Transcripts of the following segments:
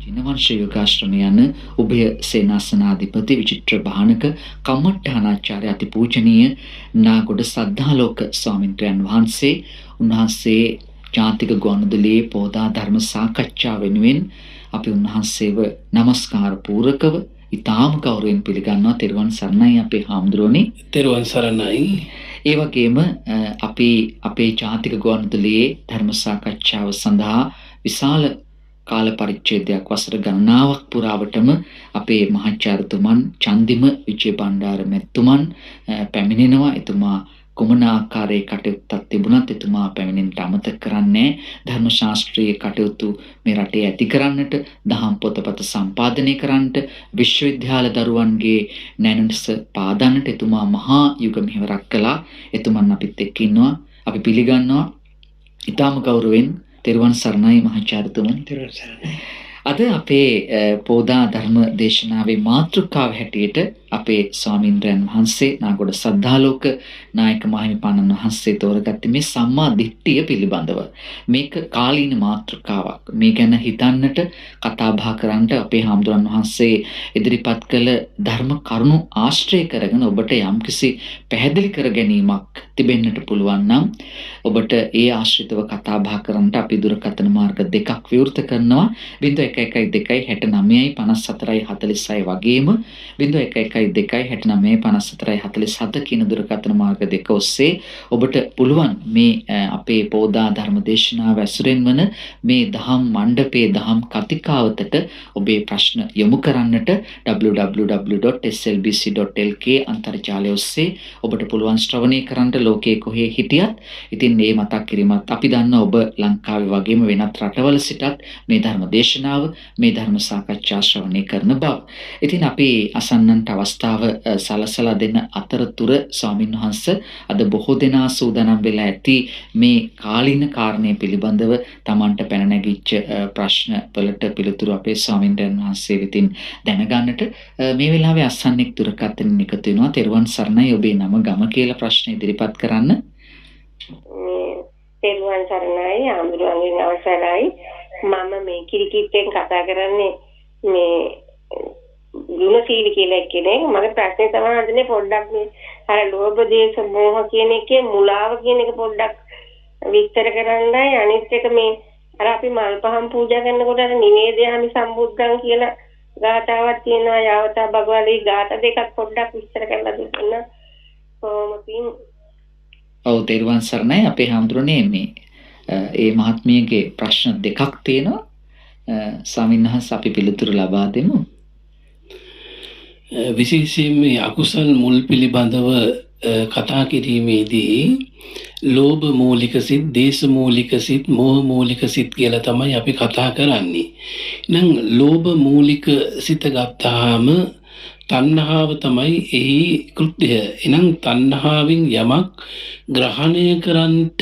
ජිනවංශ යෝගාශ්‍රම යන උභය සේනාසනාධිපති විචිත්‍ර භානක කම්මඨානාචාර්ය අතිපූජනීය නාගොඩ සද්ධාලෝක ස්වාමීන් වහන්සේ උන්වහන්සේ ජාතික ගුවන්විදුලියේ පොදා ධර්ම සාකච්ඡා වෙනුවෙන් අපි උන්වහන්සේව নমස්කාර පූරකව ඉතාම ගෞරවයෙන් පිළිගන්නවා. තෙරුවන් සරණයි අපේ හාමුදුරුවනේ. තෙරුවන් සරණයි. ඒ වගේම අපි අපේ ජාතික ගුවන්විදුලියේ ධර්ම සාකච්ඡාව සඳහා විශාල කාල පරිච්ඡේදයක් වසර ගණනාවක් පුරාවටම අපේ මහාචාර්යතුමන් චන්දිම විජේබණ්ඩාර මැතිතුමන් පැමිණෙනවා. එතුමා කුමන ආකාරයේ කටයුත්තක් තිබුණත් එතුමා පැමිණෙන්නට අමතක කරන්නේ ධර්ම ශාස්ත්‍රීය කටයුතු මේ රටේ ඇති කරන්නට, දහම් පොතපත සම්පාදනය කරන්නට, විශ්වවිද්‍යාල දරුවන්ගේ නැණුස පාදන්නට එතුමා මහා යුග මෙහෙවරක් කළා. එතුමන් අපිත් එක්ක ඉන්නවා. අපි පිළිගන්නවා ඊටාම ගෞරවයෙන්. තෙරුවන් සරණයි මහාචාර්යතුමනි. තෙරුවන් සරණයි. අද අපේ පොදා ධර්ම දේශනාවේ මාතෘකාව හැටියට අපේ ස්වාමීන්ද්‍රයන් වහන්සේ නාගොඩ සද්ධාලෝක නායක මහිමිපාණන් වහන්සේ තෝරගත්තේ මේ සම්මා දිට්ඨිය පිළිබඳව. මේක කාලීන මාතෘකාවක්. මේ ගැන හිතන්නට, කතා බහ කරන්නට අපේ හාමුදුරන් වහන්සේ ඉදිරිපත් කළ ධර්ම කරුණු ආශ්‍රය කරගෙන ඔබට යම්කිසි පැහැදිලි කර ගැනීමක් තිබෙන්නට පුළුවන් නම් ඔබට ඒ ආශ්‍රිතව කතා බහ කරන්නට අපි දුරකථන මාර්ග දෙකක් විවෘත කරනවා. 0112695446 වගේම 0112695447 කියන දුරකථන මාර්ග දෙක ඔස්සේ ඔබට පුළුවන් මේ අපේ පොදා ධර්ම දේශනාව ඇසුරෙන් වන මේ දහම් මණ්ඩපයේ දහම් කතිකාවතට ඔබේ ප්‍රශ්න යොමු කරන්නට www.slbc.lk අන්තර්ජාලය ඔස්සේ ඔබට පුළුවන් ශ්‍රවණය කරන්නට ලෝකයේ කොහේ හිටියත්. ඉතින් මේ මතක් කිරීමත් අපි දන්නා ඔබ ලංකාවේ වගේම වෙනත් රටවල සිටත් මේ ධර්ම දේශනාව, මේ ධර්ම සාකච්ඡා ශ්‍රවණය කරන බව. ඉතින් අපි අසන්නන්ට අවස්ථාව සලසලා දෙන අතරතුර ස්වාමින්වහන්සේ අද බොහෝ දෙනා සූදානම් වෙලා ඇති මේ කාලීන කාරණේ පිළිබඳව Tamanට පැන නැගිච්ච ප්‍රශ්න වලට පිළිතුරු අපේ ස්වාමින්වහන්සේ වෙතින් දැනගන්නට මේ වෙලාවේ අසන්නෙක් දුරකථනින් එකතු වෙනවා. තෙරුවන් සරණයි. ඔබේ නම, ගම කියලා ප්‍රශ්න ඉදිරිපත් කරන්න. තෙරුවන් සරණයි. ආම්දුරන්ගෙන් අවසරයි. මම මේ කිරිකිට්ටෙන් කතා කරන්නේ මේ ගුණශීලී කියලා කෙනෙක්. මගේ ප්‍රශ්නේ තමයි අදනේ පොඩ්ඩක් මේ අර ලෝභ දේශ මොහ කියන එකේ මුලාව කියන එක පොඩ්ඩක් විස්තර කරන්නයි. අනිත් එක මේ අර අපි මල් පහන් පූජා කරනකොට අර නිවේදයාමි සම්බුද්ධං කියලා ගාථාවක් තියෙනවා. යාවතා භගවලී ගාථා දෙකක් පොඩ්ඩක් විස්තර කරලා දුන්න කොහොමද? ඔව් තෙරුවන් සරණයි. අපේ හාමුදුරනේ මේ ඒ මහත්මියගේ ප්‍රශ්න දෙකක් තියෙනවා. ස්වාමින්වහන්සේ අපි පිළිතුරු ලබා දෙමු. විශේෂයෙන් මේ අකුසල් මුල් පිළිබඳව කතා කිරීමේදී ලෝභ මූලික සිත්, දේශ මූලික සිත්, මෝහ මූලික සිත් කියලා තමයි අපි කතා කරන්නේ. නම් ලෝභ මූලික සිත ගත්තාම තණ්හාව තමයි එහි කෘත්‍යය. එනම් තණ්හාවෙන් යමක් ග්‍රහණය කරන්නට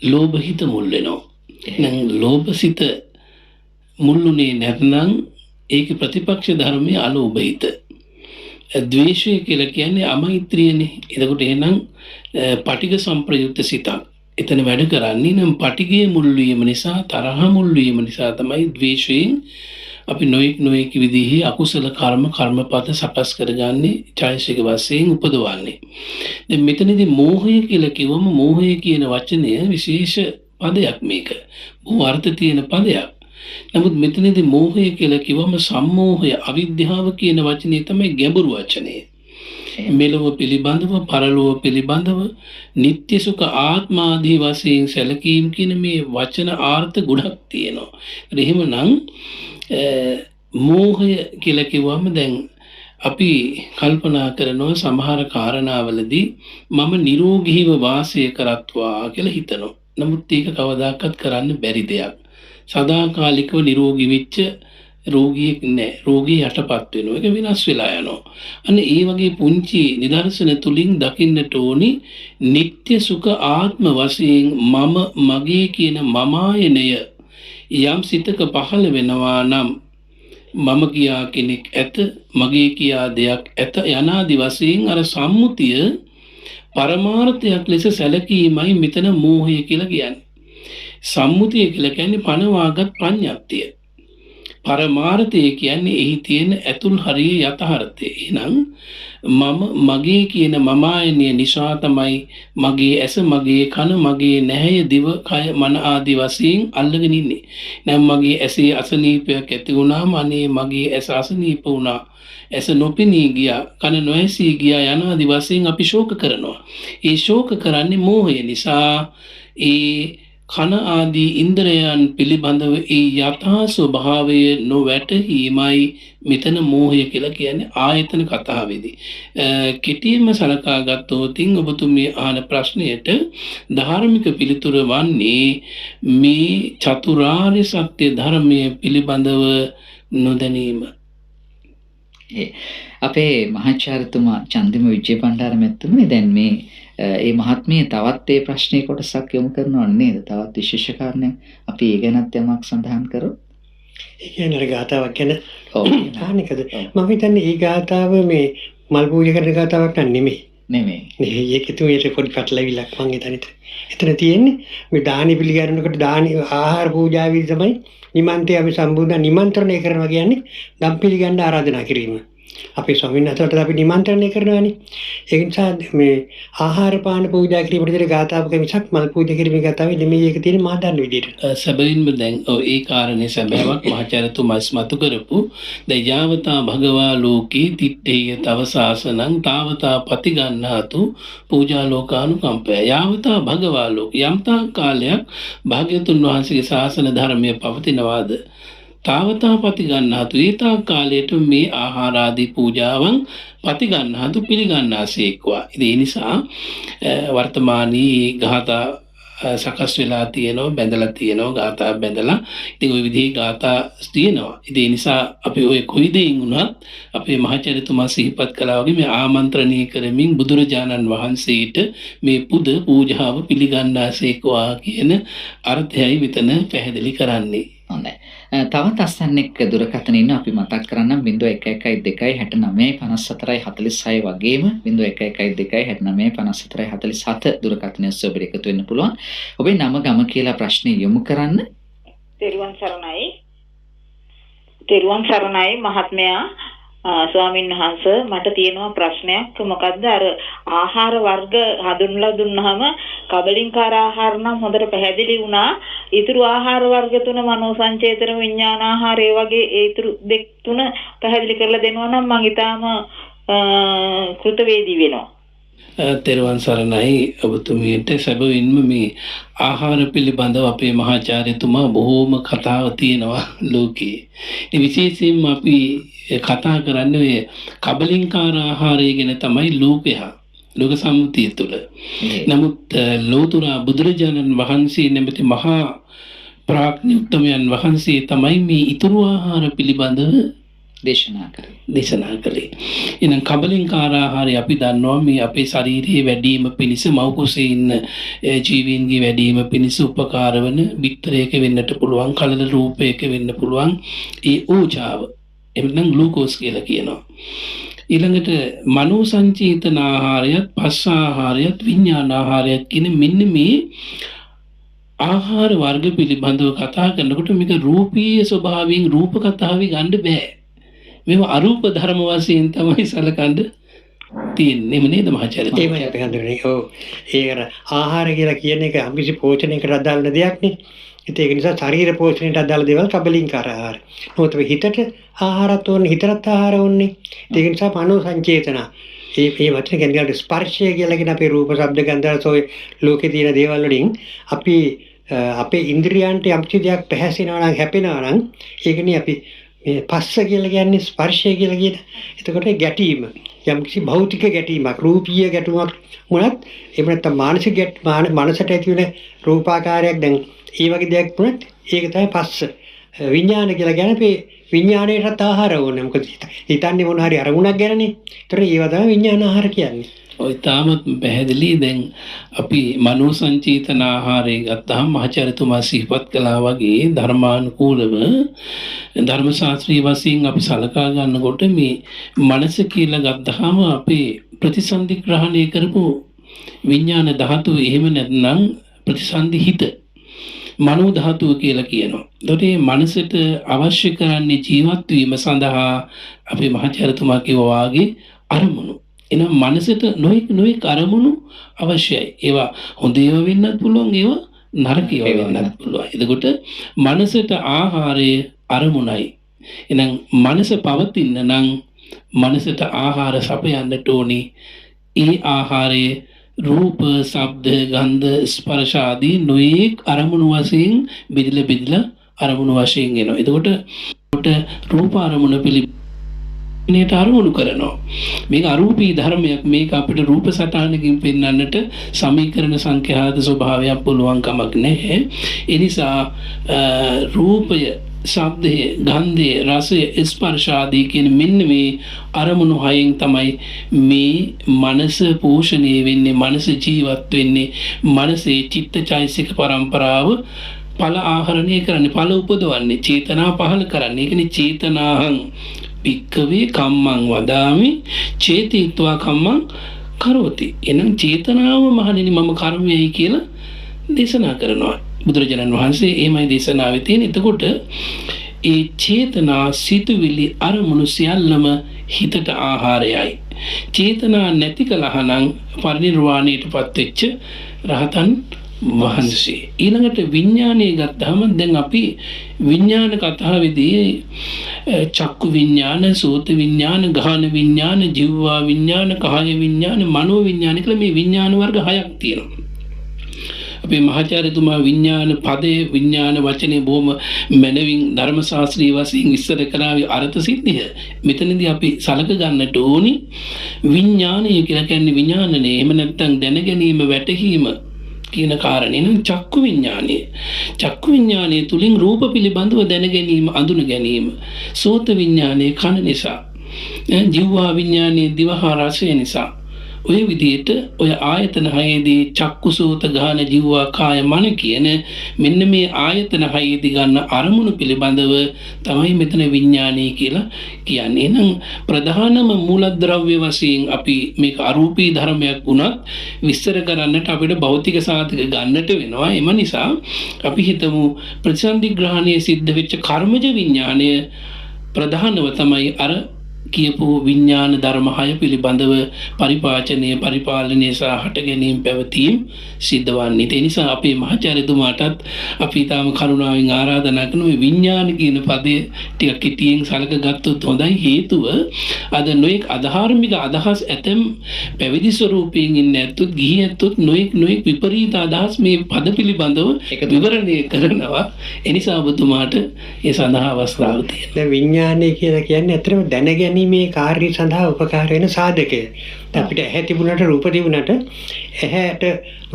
ලෝභ හිත මුල් වෙනවා. එහෙනම් ලෝභ සිත මුල්ුනේ නැත්නම් ඒකේ ප්‍රතිපක්ෂ ධර්මයේ අලෝභ හිත. ද්වේෂය කියලා කියන්නේ අමෛත්‍රියනේ. එතකොට එහෙනම් පටිඝ සම්ප්‍රයුක්ත සිතක් එතන වැඩ කරන්නේ. නම් පටිඝයේ මුල් වීම නිසා, තරහ මුල් වීම නිසා තමයි ද්වේෂයෙන් අපි නොඑක් විදිහේ අකුසල කර්මපද සකස් කරගන්නේ, චෛතසික වශයෙන් උපදවන්නේ. දැන් මෙතනදී මෝහය කියලා කිව්වම මෝහය කියන වචනය විශේෂ පදයක්. මේක බොහෝ අර්ථ තියෙන පදයක්. නමුත් මෙතනදී මෝහය කියලා කිව්වම සම්මෝහය, අවිද්‍යාව කියන වචනේ තමයි ගැඹුරු වචනේ. මෙලොව පිළිබඳව, පරලොව පිළිබඳව, නিত্য සුඛ ආත්මාදී වශයෙන් සැලකීම් කියන මේ වචන ආර්ථ ගොඩක් තියෙනවා. එහෙමනම් මෝහය කියලා කිව්වම දැන් අපි කල්පනා කරනවා සමහර කාරණාවලදී මම නිරෝගීව වාසය කරත්වා කියලා හිතනවා. නමුත් ඒක කවදාකවත් කරන්න බැරි දෙයක්. සදාකාලිකව නිරෝගී වෙච්ච රෝගියෙක් නෑ. රෝගී යටපත් වෙනවා. ඒක විනාශ වෙලා යනවා. අන්න ඒ වගේ පුංචි නිදර්ශන තුලින් දකින්නට ඕනි නিত্য සුඛ ආත්ම වශයෙන් මම, මගේ කියන මමායනය යම් සිතක පහළ වෙනවා නම් මම කියා කෙනෙක් ඇත, මගේ කියා දෙයක් ඇත යනාදි වශයෙන් අර සම්මුතිය පරමාර්ථයක් ලෙස සැලකීමයි මෙතන මෝහය කියලා කියන්නේ. සම්මුතිය කියලා කියන්නේ පනවාගත් ප්‍රඥප්තිය. පරමාර්ථය කියන්නේ එහි තියෙන ඇතුල් හරිය යථාර්ථය. එහෙනම් මම මගේ කියන මමායනය නිසා තමයි මගේ ඇස මගේ කන මගේ නැහැය දිව කය මන ආදී වශයෙන් අල්ලගෙන ඉන්නේ. නම් මගේ ඇසේ අසනීපයක් ඇති වුණාම අනේ මගේ ඇස අසනීප වුණා. ඇස නොපෙනී ගියා, කන නොඇසී ගියා යන ආදී වශයෙන් අපි ශෝක කරනවා. ඒ ශෝක කරන්නේ මෝහය නිසා. ඒ කන ආදී ඉන්ද්‍රයන් පිළිබඳව ඒ යථා ස්වභාවය නොවැටහීමයි මෙතන මෝහය කියලා කියන්නේ ආයතන කතාවේදී. කෙටියෙන්ම සලකා ගත්තොත් ඔබතුමිය අහන ප්‍රශ්නයට ධාර්මික පිළිතුර වන්නේ මේ චතුරාර්ය සත්‍ය ධර්මයේ පිළිබඳව නොදැනීම. අපේ මහාචාර්යතුමා චන්දිම විජේපණ්ඩාර මැතිතුමනි දැන් මේ ඒ මහත්මිය තවත් ඒ ප්‍රශ්නයේ කොටසක් යොමු කරනවා නේද? තවත් විශේෂ කාරණයක් අපි ඒ ගැනත් යමක් සඳහන් කරොත්. ඒ කියන්නේ අර ගාතාවක් ගැන ඔව්. කාණිකද මම හිතන්නේ මේ ගාතාව මේ මල් පූජා කරන ගාතාවක් නෙමෙයි. නෙමෙයි. ඒක තුමේ පොඩි පැටලවිලක් මං හිතන්නේ. එතන තියෙන්නේ මේ දානි පිළිගන්නකොට දානි ආහාර පූජාවේදී තමයි නිමන්ත්‍රණය අපි සම්බුද්ධ නිමන්ත්‍රණය කරනවා කියන්නේ දම් පිළිගන්න ආරාධනා කිරීම. අපේ ස්වාමීන් වහන්සේට අපි නිමන්ත්‍රණය කරනවානේ. ඒ නිසා මේ ආහාර පාන පූජා කිරීමට දෙන ගාතාවක මිසක් මල් පූජා කිරීමේ ගාතාවේ නෙමෙයි ඒක තියෙන්නේ මා දන්න විදිහට. සැබවින්ම දැන් ඒ කාරණේ සැබෑවක් මහාචාර්යතුමා ඉස්මතු කරපු දැන් යාවතා භගවා ලෝකේ තිත්තේය තව සාසනං තාවතා පතිගන්නාතු පූජා ලෝකානුකම්පය. යාවතා භගවා ලෝක යම්තා කාලයක් භාග්‍යතුන් වහන්සේගේ ශාසන ධර්මයේ පවතිනවාද තාවතා පතිගන්නාතු ඒතා කාලයට මේ ආහාර ආදී පූජාවන් පතිගන්නාතු පිළිගන්නාසේක්වා. ඒ නිසා වර්තමානයේ ගාථා සකස් වෙලා තියෙනවා, බැඳලා තියෙනවා, ගාථා බැඳලා ඉතින් ওই විදිහේ ගාථා තියෙනවා. ඒ නිසා අපි ඔය කොයි දෙයින් වුණත් අපේ මහාචාර්යතුමා සිහිපත් කළා වගේ මේ ආමන්ත්‍රණය කරමින් බුදුරජාණන් වහන්සේට මේ පුද පූජාව පිළිගන්නාසේක්වා කියන අර්ථයයි මෙතන පැහැදිලි කරන්නේ. හොඳයි. තවත් අස්සන්නෙක් දුරකථන ඉන්න අපි මතක් කරන්නම් 0112695446 වගේම 0112695447 දුරකථනය ඔබට එකතු වෙන්න පුළුවන්. ඔබේ නම ගම කියලා ප්‍රශ්නේ යොමු කරන්න. තෙරුවන් සරණයි මහත්මයා. ස්වාමීන් වහන්සේ මට තියෙනවා ප්‍රශ්නයක්. මොකද්ද අර ආහාර වර්ග හඳුන්ලා දුන්නාම කබලින්කාර ආහාර නම් හොඳට පැහැදිලි වුණා. ඊතුරු ආහාර වර්ග තුන මනෝ සංචේතන විඥාන ආහාර ඒ වගේ ඒ ඊතුරු දෙක තුන පැහැදිලි කරලා දෙනවා නම් මම ඊටාම කෘතවේදී වෙනවා. තෙරුවන් සරණයි ඔබතුමියට. සැබවින්ම මේ ආහාර පිළිබඳව අපේ මහාචාර්යතුමා බොහෝම කතාව තියෙනවා ලෝකේ. ඒ විශේෂයෙන්ම අපි කතා කරන්නේ ඔය කබලින්කාර ආහාරය ගැන තමයි ලෝක සම්මුතිය තුළ. නමුත් ලෝතර බුදුරජාණන් වහන්සේ නැමැති මහා ප්‍රඥාුත්තමයන් වහන්සේ තමයි මේ ඊතුරු ආහාර පිළිබඳව දේශනා කළේ. එහෙනම් කබලින්කාර ආහාරය අපි දන්නවා මේ අපේ ශරීරයේ වැඩිම පිණිස මව් කුසේ ඉන්න ජීවීන්ගේ වැඩිම පිණිස උපකාර වන බිත්තරයක වෙන්නට පුළුවන්, කලල රූපයක වෙන්න පුළුවන් ඒ ඕජාව. එහෙනම් ග්ලූකෝස් කියලා කියනවා. ඊළඟට මනෝ සංචේතන ආහාරයත්, පස්ස ආහාරයත්, විඥාන ආහාරයත් කියන මෙන්න මේ ආහාර වර්ග පිළිබඳව කතා කරනකොට මේක රූපීය ස්වභාවයෙන් රූප කතාවේ ගන්න බෑ. මේවා අරූප ධර්ම වශයෙන් තමයි සැලකන්න තියෙන්නේ නේද මහාචාර්යතුමා? එහෙමයි අපි හඳුනන්නේ. ඔව්. ඒක ආහාර කියලා කියන එක අම්බිසි පෝෂණයකට අදාළ දෙයක් නේ. ඒක නිසා ශරීර පෝෂණයට අදාළ දේවල් කබලින්කාර ආහාර. මොකද හිතට ආහාරත් ඕනේ, හිතට ආහාර ඕනේ. ඒක නිසා මනෝ සංචේතන. මේ වචන කියන්නේ ස්පර්ශය කියලා කියන අපේ රූප, ශබ්ද, ගන්ධ, රස ඔය ලෝකේ තියෙන දේවල් වලින් අපි අපේ ඉන්ද්‍රියයන්ට යම් කිසියක් පැහැසෙනවා නම්, හැපෙනවා නම් ඒකනේ අපි මේ පස්ස කියලා කියන්නේ ස්පර්ශය කියලා කියන. එතකොට ගැටීම යම් කිසි භෞතික ගැටීමක්, රූපීය ගැටුමක් වුණත් එහෙම නැත්නම් මානසික මනසට ඇති වෙන රූපාකාරයක් දැන් ඒ වගේ දෙයක් වුණත් ඒක තමයි පස්ස. විඥාන කියලා කියන්නේ අපේ විඥාණයටත් ආහාර ඕනේ. මොකද හිතන්නේ මොන හරි අරමුණක් ගැනනේ. ඒතර ඒවා තමයි විඥාන ආහාර කියන්නේ. ඔය තාමත් පැහැදිලි. දැන් අපි මනෝ සංචේතන ආහාරය ගත්තාම මහාචාර්යතුමා සිහිපත් කළා වගේ ධර්මානුකූලව ධර්ම ශාස්ත්‍රීය වශයෙන් අපි සලකා ගන්නකොට මේ මනස කියලා ගත්තාම අපේ ප්‍රතිසන්දි ග්‍රහණය කරපු විඥාන ධාතු එහෙම නැත්නම් ප්‍රතිසන්දි හිත මනෝ ධාතුව කියලා කියනවා. එතකොට මේ මනසට අවශ්‍ය කරන්නේ ජීවත් වීම සඳහා අපේ මහාචාර්යතුමා කිව්වා වාගේ අරමුණු. එහෙනම් මනසට නොඑක අරමුණු අවශ්‍යයි. ඒවා හොඳ ඒවා වෙන්නත් පුළුවන්, ඒවා නරක ඒවා වෙන්නත් පුළුවන්. එතකොට මනසට ආහාරය අරමුණයි. එහෙනම් මනස පවතින නම් මනසට ආහාර සපයන්නට ඕනි. ඒ ආහාරයේ රූප, ශබ්ද, ගන්ධ, ස්පර්ශ ආදී නොඑක අරමුණු වශයෙන් බෙදලා අරමුණු වශයෙන් එනවා. එතකොට රූප අරමුණ පිළිබඳට අරමුණු කරනවා. මේක අරූපී ධර්මයක්. මේක අපිට රූප සටහනකින් පෙන්වන්නට සමීකරණ සංඛ්‍යාත ස්වභාවයක් පුළුවන් කමක් නැහැ. ඒ නිසා රූපය, ශබ්දය, ගන්ධය, රසය, ස්පර්ශ ආදී කියන මෙන්න මේ අරමුණු හයෙන් තමයි මේ මනස පෝෂණය වෙන්නේ, මනස ජීවත් වෙන්නේ, මනසේ චිත්තචෛසික පරම්පරාව ඵල ආහරණය කරන්නේ, ඵල උපදවන්නේ, චේතනා පහළ කරන්නේ. ඒකනේ චේතනාහං පික්කවේ කම්මං වදාමි චේතිත්වා කම්මං කරෝති. එනම් චේතනාව මහණෙනි මම කර්මයයි කියලා දේශනා කරනවා. බුදුරජාණන් වහන්සේ එහෙමයි දේශනාවේ තියෙන. එතකොට ඒ චේතනා, සිතුවිලි, අරමුණු සියල්ලම හිතට ආහාරයයි. චේතනා නැති කලහනම් පරිනිර්වාණයටපත් වෙච්ච රහතන් වහන්සේ. ඊළඟට විඥානය ගත්තාම දැන් අපි විඥාන කතාවේදී චක්කු විඥාන, සෝත විඥාන, ගාහන විඥාන, ජීවා විඥාන, කාය විඥාන, මනෝ විඥාන කියලා මේ විඥාන වර්ග 6ක් තියෙනවා. අපේ මහාචාර්යතුමා විඥාන පදයේ, විඥාන වචනේ බොහොම මනවින් ධර්ම ශාස්ත්‍රීය වශයෙන් විස්තර කරාවේ අර්ථ සිද්ධිය. මෙතනදී අපි සලක ගන්නට ඕනි විඥානය කියලා කියන්නේ විඥානනේ. එහෙම නැත්නම් දැන ගැනීම, වැටහීම කියන කාරණේ නම් චක්කු විඥානය. චක්කු විඥානය තුලින් රූප පිළිබඳව දැන ගැනීම, අඳුන ගැනීම. සෝත විඥානය කන නිසා. ජීවා විඥානය දිවහා රසය නිසා. ඔය විදිහට ඔය ආයතන හයේදී චක්කු, සෝත, ගාහන, ජීවා, කාය, මන කියන මෙන්න මේ ආයතන හයේදී ගන්න අරමුණු පිළිබඳව තමයි මෙතන විඥානය කියලා කියන්නේ. එහෙනම් ප්‍රධානම මූලද්‍රව්‍ය වශයෙන් අපි මේක අරූපී ධර්මයක් වුණත් විස්තර කරන්නට අපිට භෞතික සාධක ගන්නට වෙනවා. එම නිසා අපි හිතමු ප්‍රතිසන්දිග්‍රහණයේ සිද්ධ වෙච්ච කර්මජ විඥානය ප්‍රධානව තමයි අර කියපු විඥාන ධර්ම 6 පිළිබඳව පරිපාචනය, පරිපාලනය සහ හට ගැනීම පැවතීම සිද්ධ වන්නේ. ඒ නිසා අපේ මහාචාර්යතුමාටත් අපි තාම කරුණාවෙන් ආරාධනා කරන මේ විඥාන කියන පදේ ටිකක් කෙටියෙන් සලක ගත්තොත් හොඳයි. හේතුව අද නොඑක් අධාර්මික අදහස් ඇතම් පැවිදි ස්වරූපයෙන් ඉන්න ඇත්තොත්, ගිහි ඇත්තොත් නොඑක් විපරීත අදහස් මේ පද පිළිබඳව විවරණය කරනවා. ඒ නිසා ඔබතුමාට ඒ සඳහා අවස්ථාව තියෙනවා. දැන් විඥානය කියලා කියන්නේ අතරම දැනගැනීමේ කාර්ය සඳහා උපකාර වෙන සාධකය. අපිට ඇහැ තිබුණාට, රූප තිබුණාට, ඇහැට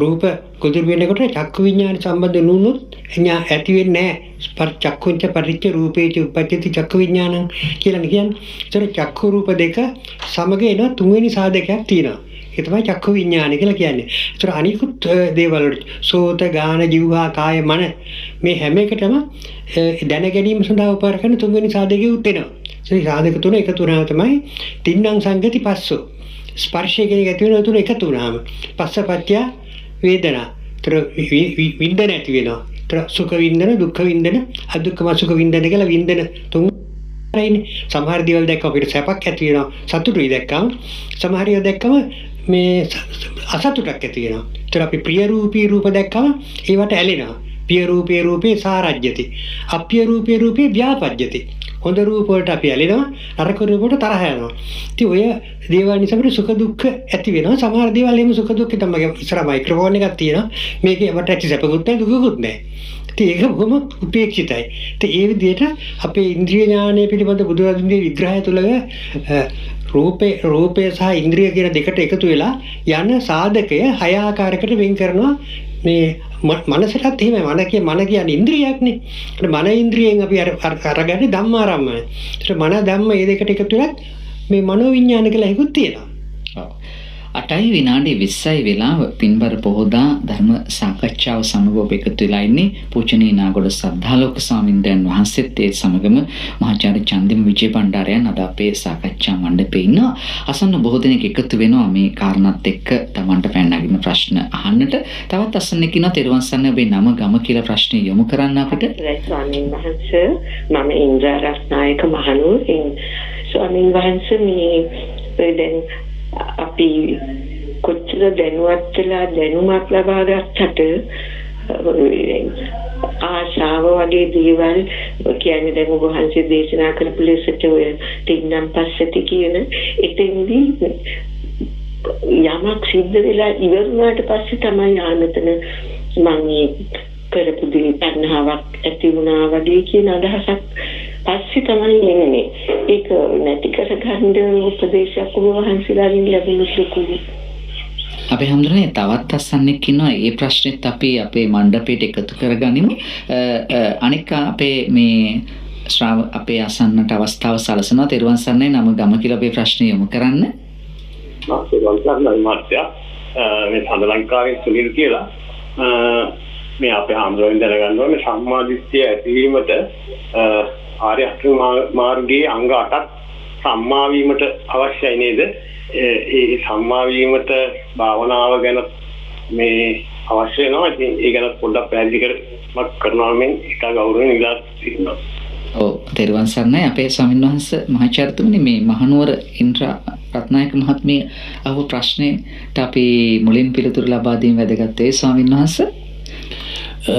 රූප ගොදුරු වෙනකොට චක්කු විඥාන සම්බන්ධ නුනොත් ඇති වෙන්නේ නැහැ. චක්කුංච පරිච්ඡ රූපේච උපපජ්ජති චක්කු විඥානං කියලා කියන්නේ. ඒතර චක්කු රූප දෙක සමග එන තුන්වෙනි සාධකයක් තියෙනවා. ඒ තමයි චක්කු විඥාන කියලා කියන්නේ. ඒතර අනිකුත් දේවල් වලට සෝත, ගාන, ජීවා, කාය, මන මේ හැම එකටම දැන ගැනීම සඳහා උපකාර කරන තුන්වෙනි සාධකය උත් වෙනවා. ඒ සාධක තුන එකතු වුණාම තමයි තින්නම් සංගති පස්සෝ. ස්පර්ශය කියන එක ඇති වෙන තුන එකතු වුණාම පස්සපත්‍ය වේදනා. ඒතර වින්දන ඇති වෙනවා. ඒතර සුඛ වින්දන, දුක්ඛ වින්දන, අදුක්ඛම සුඛ වින්දන කියලා වින්දන තුන් රයිනේ. සමහර දේවල් දැක්ක අපිට සැපක් ඇති වෙනවා, සතුටුයි දැක්කම. සමහර ඒවා දැක්කම මේ අසතුටක් ඇති වෙනවා. ඒතර අපි ප්‍රිය රූපී රූප දැක්කම ඒවට ඇලෙනවා. පිය රූපේ සාරජ්‍යති. අප්‍රිය රූපේ ව්‍යාපජ්‍යති. හොඳ රූප වලට අපි ඇලෙනවා, නරක රූප වලට තරහ යනවා. ඉතින් ඔය දේවල් නිසා අපිට සුඛ දුක්ඛ ඇති වෙනවා. සමහර දේවල් එහෙම සුඛ දුක්ඛ තමයි. ඉස්සර මයික්‍රොෆෝන් එකක් තියෙනවා. මේකේ අපට ඇති සැපකුත් නැහැ, දුකකුත් නැහැ. ඉතින් ඒක බොහොම උපේක්ෂිතයි. ඉතින් ඒ විදිහට අපේ ඉන්ද්‍රිය ඥානය පිළිබඳ බුදුරජාණන්ගේ විග්‍රහය තුළ රූපය සහ ඉන්ද්‍රිය කියන දෙකට එකතු වෙලා යන සාධකය 6 ආකාරයකට වෙන් කරනවා. මේ මනසටත් එහෙමයි. මන කියන්නේ ඉන්ද්‍රියක් නේ. මන ඉන්ද්‍රියෙන් අපි අරගන්නේ ධම්මාරම්මන. ඒත් මන ධම්ම මේ දෙකට එකතු වෙලත් මේ මනෝ විඥාන කියලා එකකුත් තියෙනවා. ඔව්. 8යි විනාඩි 20යි වෙලාව පින්බර පොහොදා ධර්ම සාකච්ඡාව සමග ඔබ එකතු වෙලා ඉන්නේ පූජනීය නාගොඩ සද්ධාලෝක ස්වාමින්දයන් වහන්සේත් ඒ සමගම මහාචාර්ය චන්දිම විජේබණ්ඩාරයන් අද අපේ සාකච්ඡා මණ්ඩපේ ඉන්නවා. අසන්න බොහෝ දෙනෙක් එකතු වෙනවා මේ කාරණාත් එක්ක තමන්ට පැනනගින ප්‍රශ්න අහන්නට. තවත් අසන්නෙක් ඉන්නවා තෙරුවන් සරණයි ඔබේ නම ගම කියලා ප්‍රශ්න යොමු කරන්න අපිට. ස්වාමීන් වහන්සේ මම ඉන්ද්‍රා රත්නායක මහනුවර ස්වාමීන් වහන්සේ මේ දැන් අපි කොච්චර දැනුවත් වෙලා දැනුමක් ලබා ගත්තට ආශාව වගේ දේවල් කියන්නේ දැන් ඔබ වහන්සේ දේශනා කරපු ලෙසට ඔය තින්නම් පස්සති කියන එතෙන්දී යමක් සිද්ධ වෙලා ඉවර වුණාට පස්සේ තමයි ආනතන මම කරපු දේ තණ්හාවක් ඇති වුණා වගේ කියන අදහසක් පස්සේ තමයි එන්නේ. ඒක නැති කරගන්න උපදේශයක් ඔබ වහන්සේලාගෙන් ලැබුණු සුකුයි. අපි හඳුනන්නේ තවත් අසන්නෙක් ඉන්නවා. ඒ ප්‍රශ්නෙත් අපි අපේ මණ්ඩපයට එකතු කරගනිමු. අනික අපේ මේ අපේ අසන්නට අවස්ථාව සලසනවා. තෙරුවන් සරණයි නම ගම කියලා අපේ ප්‍රශ්න යොමු කරන්න. මේ සඳ ලංකාවේ සුනිල් කියලා මේ අපේ ආම්දෝලෙන් දැනගන්න ඕනේ සම්මාදිට්ඨිය ඇතිවීමට ආර්ය අෂ්ටාංග මාර්ගයේ අංග 8ක් සම්මා වීමට අවශ්‍යයි නේද? ඒ සම්මා වීමට භාවනාව ගැන මේ අවශ්‍ය වෙනවා. ඉතින් ඒ ගැන පොඩ්ඩක් පැහැදිලි කරනවා මෙන් එක ගෞරවයෙන් ඉල්ලා සිටිනවා. ඔව් තෙරුවන් සරණයි අපේ ස්වාමීන් වහන්සේ මහාචාර්යතුමනි මේ මහනුවර ඉන්ද්‍රා රත්නායක මහත්මිය අහපු ප්‍රශ්නෙට අපි මුලින් පිළිතුරු ලබා දීම වැදගත් වේ ස්වාමීන් වහන්සේ.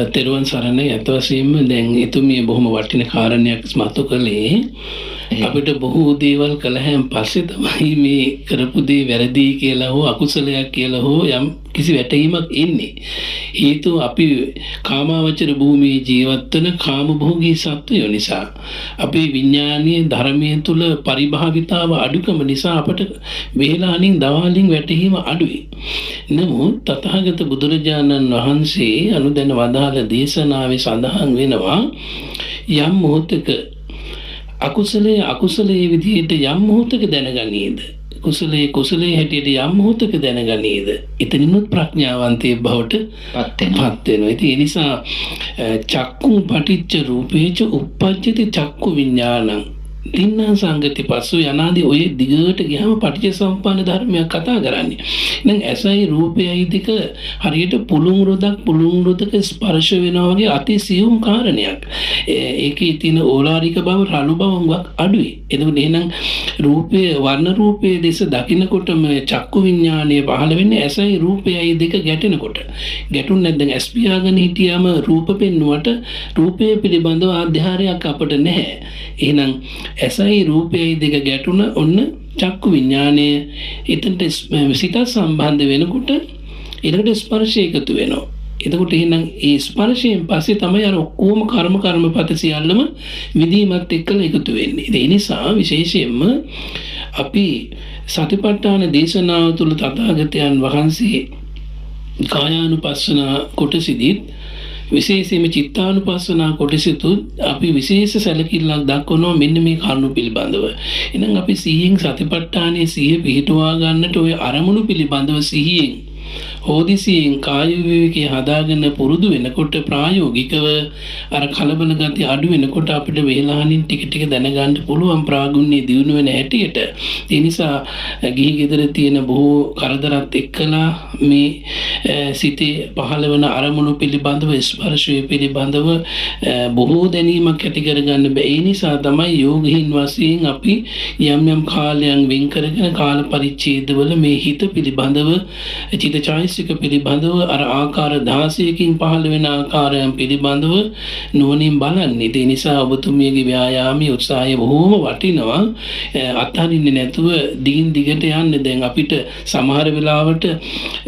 තෙරුවන් සරණයි. අත වශයෙන්ම දැන් එතුමිය බොහොම වටින කාරණයක් මතු කළේ. අපිට බොහෝ දේවල් කළාන් පස්සේ තමයි මේ කරපු දේ වැරදි කියලා හෝ අකුසලයක් කියලා හෝ යම් කිසි වැටහීමක් එන්නේ. හේතුව අපි කාමාවචර භූමියේ ජීවත් වෙන කාමභෝගී සත්වයෝ නිසා. අපේ විඥානීය ධර්මයේ තුල පරිභාවිතාව අඩුකම නිසා අපට වේලානින් දවාලින් වැටහීම අඩුයි. නමුත් තථාගත බුදුරජාණන් වහන්සේ අනුදැන වදාළ දේශනාවේ සඳහන් වෙනවා යම් මොහොතක අකුසලයේ විදිහට යම් මොහොතක දැනගනීද කුසලයේ හැටියට යම් මොහොතක දැනගනීද එතනිනුත් ප්‍රඥාවන්තයෙක් බවට පත් වෙනවා. ඉතින් ඒ නිසා චක්කුං පටිච්ච රූපේච uppajjati චක්කු විඥානං තින්නා සංගති පස්සු යනාදී ඔය දිගට ගියාම පටිච්ච සමුප්පාද ධර්මයක් කතා කරන්නේ. දැන් ඇසයි රූපයයි දෙක හරියට පුළුන් රොදක ස්පර්ශ වෙනවා වගේ අති සියුම් කාරණයක්. ඒකේ තියෙන ඕලාරික බව රළු බවක් අඩුයි. එතකොට එහෙනම් වර්ණ රූපයේ දෙස දකින්නකොට මේ චක්කු විඥානය පහළ වෙන්නේ ඇසයි රූපයයි දෙක ගැටෙනකොට. ගැටුන් නැත්නම් ඇස් පියාගෙන හිටියාම රූප පෙන්නුවට රූපය පිළිබඳව ආධාරයක් අපට නැහැ. එහෙනම් ඇසයි රූපයයි දෙක ගැටුණ ඔන්න චක්කු විඥානය එතනට සිත සම්බන්ධ වෙනකොට ඊළඟට ස්පර්ශය එකතු වෙනවා. එතකොට එහෙනම් ඒ ස්පර්ශයෙන් පස්සේ තමයි අර ඔක්කොම කර්මපත සියල්ලම විදීමත් එක්කලා එකතු වෙන්නේ. ඒ නිසා විශේෂයෙන්ම අපි සතිපට්ඨාන දේශනාව තුළ තථාගතයන් වහන්සේ කායානුපස්සන කොටසෙදිත් විශේෂයෙන්ම චිත්තානුපස්සනා කොටසෙතුත් අපි විශේෂ සැලකිල්ලක් දක්වනවා මෙන්න මේ කරුණු පිළිබඳව. එහෙනම් අපි සිහියෙන් සතිපට්ඨානයේ සිහිය පිහිටුවා ගන්නට ඔය අරමුණු පිළිබඳව සිහියෙන් හෝදිසියෙන් කාය විවේකී හදාගෙන පුරුදු වෙනකොට ප්‍රායෝගිකව අර කලබල ගතිය අඩු වෙනකොට අපිට වේලානින් ටික දැනගන්න පුළුවන් ප්‍රාගුණ්‍ය දියුණු වෙන හැටියට. ඒ නිසා ගිහි ගෙදර තියෙන බොහෝ කරදරත් එක්කලා මේ සිතේ පහළ වෙන අරමුණු පිළිබඳව ස්පර්ශය පිළිබඳව බොහෝ දැනීමක් ඇති කරගන්න බෑ. ඒ නිසා තමයි යෝගීන් වශයෙන් අපි යම් කාලයන් වෙන් කරගෙන කාල පරිච්ඡේදවල මේ හිත පිළිබඳව චිත්ත චෛතසික පිළිබඳව අර ආකාර 16කින් පහළ වෙන ආකාරයන් පිළිබඳව නුවණින් බලන්නේ. ඒ නිසා ඔබතුමියගේ ව්‍යායාමයේ උත්සාහය බොහෝම වටිනවා. අත්හරින්නේ නැතුව දිගින් දිගට යන්න. දැන් අපිට සමහර වෙලාවට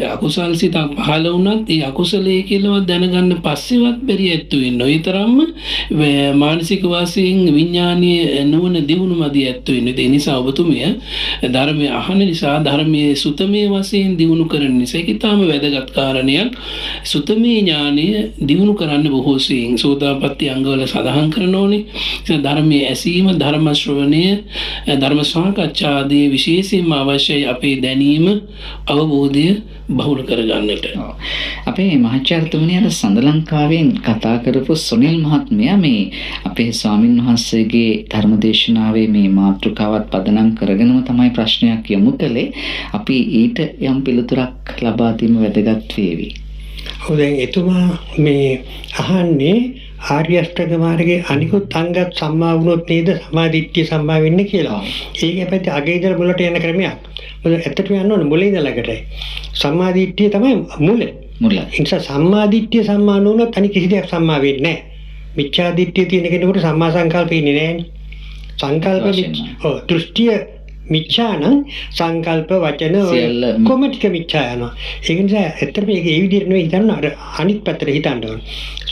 අකුසල් සිතක් පහළ වුණත් ඒ අකුසලයේ කියලා දැනගන්න පස්සෙවත් බැරි ඇත්තු වෙනවා. ඒ තරම්ම මානසික වාසයෙන් විඥානීය නුවණ දියුණු මදි ඇත්තු වෙනවා. ඒ නිසා ඔබතුමිය ධර්මය අහන නිසා ධර්මයේ සුතමේ වශයෙන් දියුණු කරන නිසා ඒක ඉතාම වැදගත් කාරණයක්. සුතමේ ඥානය දියුණු කරන්න බොහෝ සෙයින් සෝතාපට්ටි අංගවල සඳහන් කරනෝනේ. ධර්මයේ ඇසීම, ධර්ම ශ්‍රවණය, ධර්ම සාකච්ඡා ආදී විශේෂයෙන්ම අවශ්‍යයි අපේ දැනීම, අවබෝධය බහුල කරගන්නට. අපේ මහාචාර්යතුමනි අර සඳලංකාවෙන් කතා කරපු සුනිල් මහත්මයා මේ අපේ ස්වාමින් වහන්සේගේ ධර්මදේශනාවේ මේ මාතෘකාවත් පදනම් කරගෙනම තමයි ප්‍රශ්නයක් යොමු කළේ. අපි ඊට යම් පිළිතුරක් ලබා දීම වැදගත් වේවි. ඔව් දැන් එතුමා මේ අහන්නේ ආර්ය අෂ්ටාංග මාර්ගයේ අනිකුත් අංගත් සම්මා වුණොත් නේද සමාධිත්‍ය සම්මා වෙන්නේ කියලා. ඒකේ පැත්තේ අගේ ඉඳලා මුලට යන ක්‍රමයක්. මොකද ඇත්තටම යන්න ඕනේ මුලින් ඉඳලා ළඟටයි. සම්මාදිට්ඨිය තමයි මුල. ඒ නිසා සම්මාදිට්ඨිය සම්මා නොවුනොත් අනික කිසි දෙයක් සම්මා වෙන්නේ නැහැ. මිච්ඡාදිට්ඨිය තියෙන කෙනෙකුට සම්මා සංකල්ප ඉන්නේ නැහැනේ. සංකල්ප ඔව් දෘෂ්ටිය මිච්ඡානම් සංකල්ප වචන කොමටික මිච්ඡා යනවා. ඒ නිසා ඇත්තටම ඒක ඒ විදිහට නෙවෙයි හිතන්න අර අනිත් පැත්තට හිතන්න ඕනේ.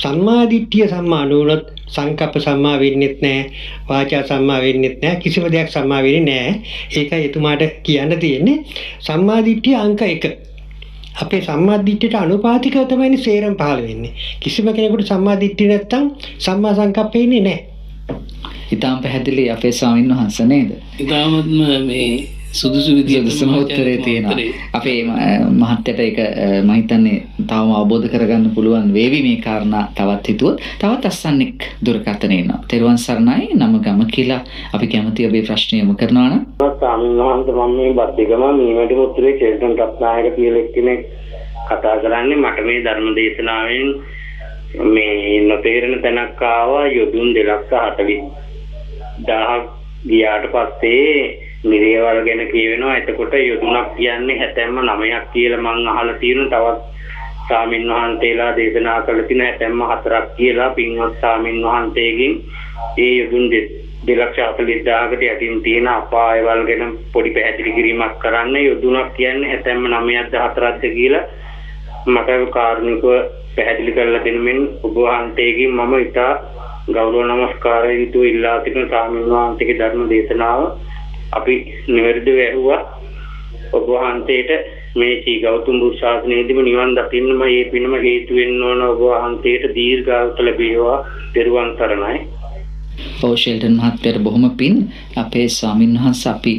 සම්මාදිට්ඨිය සම්මා නොවුනොත් සංකප්ප සම්මා වෙන්නේත් නැහැ, වාචා සම්මා වෙන්නේත් නැහැ, කිසිම දෙයක් සම්මා වෙන්නේ නැහැ. ඒකයි එතුමාට කියන්න තියෙන්නේ. සම්මාදිට්ඨිය අංක 1. අපේ සම්මාදිට්ඨියට අනුපාතිකව තමයි සේරම පහළ වෙන්නේ. කිසිම කෙනෙකුට සම්මාදිට්ඨිය නැත්තම් සම්මා සංකප්පේ ඉන්නේ නැහැ. ඉතාම පැහැදිලි අපේ ස්වාමීන් වහන්සේ නේද? ඉතාමත්ම මේ සුදුසු විදිහට උත්තරේ තියෙනවා. අපේ මහත්යට ඒක මම හිතන්නේ තවම අවබෝධ කරගන්න පුළුවන් වේවි මේ කාරණා තවත් හිතුවොත්. තවත් අස්සන්නෙක් දුරකථනේ ඉන්නවා. තෙරුවන් සරණයි, නම ගම කියලා අපි කැමති ඔබේ ප්‍රශ්නය යොමු කරනවා නම්. ස්වාමීන් වහන්සේ මම මේ බද්දිගම මීමැටි මුත්‍රේ චේතන රත්නායක කියලා එක්කෙනෙක් කතා කරන්නේ. මට මේ ධර්ම දේශනාවෙන් මේ නොතේරෙන තැනක් ආවා. යොදුන් 2,40,000 ගියාට පස්සේ නිරේවල් ගැන කියවෙනවා. එතකොට යොදුනක් කියන්නේ 79ක් කියලා මම අහලා තියෙනවා. තවත් ස්වාමින් වහන්සේලා දේශනා කළ තියෙන 74ක් කියලා පින්වත් ස්වාමින් වහන්සේගෙන් ඒ යොදුන් 2,40,000කට යටින් තියෙන අපායවල් ගැන පොඩි පැහැදිලි කිරීමක් කරන්න. යොදුනක් කියන්නේ 79ක්ද 4ක්ද කියලා මට කාරුණිකව පැහැදිලි කරලා දෙන්නමින් ඔබ වහන්සේගෙන් මම ඉතා ගෞරව නමස්කාරය යුතුව ඉල්ලා සිටින ස්වාමීන් වහන්සේගේ ධර්ම දේශනාව අපි නිවැරදිව ඇහුවා. ඔබ වහන්සේට මේ චී ගෞතම බුදු ශාසනයේදීම නිවන් දකින්නම මේ පිනම හේතු වෙන්න ඕන. ඔබ වහන්සේට දීර්ඝායුෂ ලැබේවා. ත්වන් සරණයි. ඔව් ෂෙල්ටන් මහත්තයාට බොහොම පින්. අපේ ස්වාමීන් වහන්සේ අපි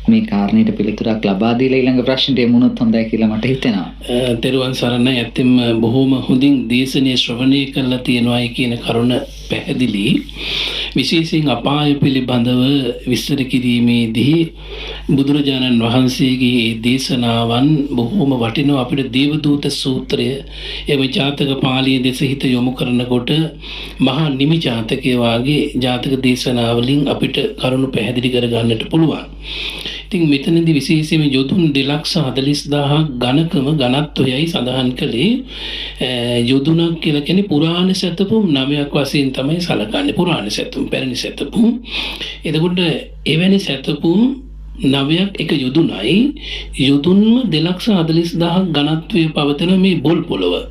මේ කාරණේට පිළිතුරක් ලබා දීලා ඊළඟ ප්‍රශ්නෙට යමුනොත් හොඳයි කියලා මට හිතෙනවා. ත්වන් සරණයි. ඇත්තම බොහොම හොඳින් දේශනීය ශ්‍රවණය කරලා තියෙනවායි කියන කරුණ පැහැදිලි. විශේෂයෙන් අපාය පිළිබඳව විස්තර කිරීමේදී බුදුරජාණන් වහන්සේගේ දේශනාවන් බොහොම වටිනවා. අපිට දේවදූත සූත්‍රය එම ජාතක පාළිය දෙස හිත යොමු කරනකොට මහා නිමි ජාතකයේ වාගේ ජාතක දේශනාවලින් අපිට කරුණු පැහැදිලි කරගන්නට පුළුවන්. ඉතින් මෙතනදී විශේෂයෙන්ම යොදුන් 2,40,000 ඝනකම ඝනත්වයයි සඳහන් කළේ. යොදුනක් කියලා කියන්නේ පුරාණ සැතපුම් 9ක් වශයෙන් තමයි සැලකන්නේ. පුරාණ සැතපුම්, පැරණි සැතපුම්. එතකොට එවැනි සැතපුම් 9ක් එක යොදුනයි. යොදුන්ම 2,40,000 ඝනත්වයේ පවතින මේ බොල් පොළව.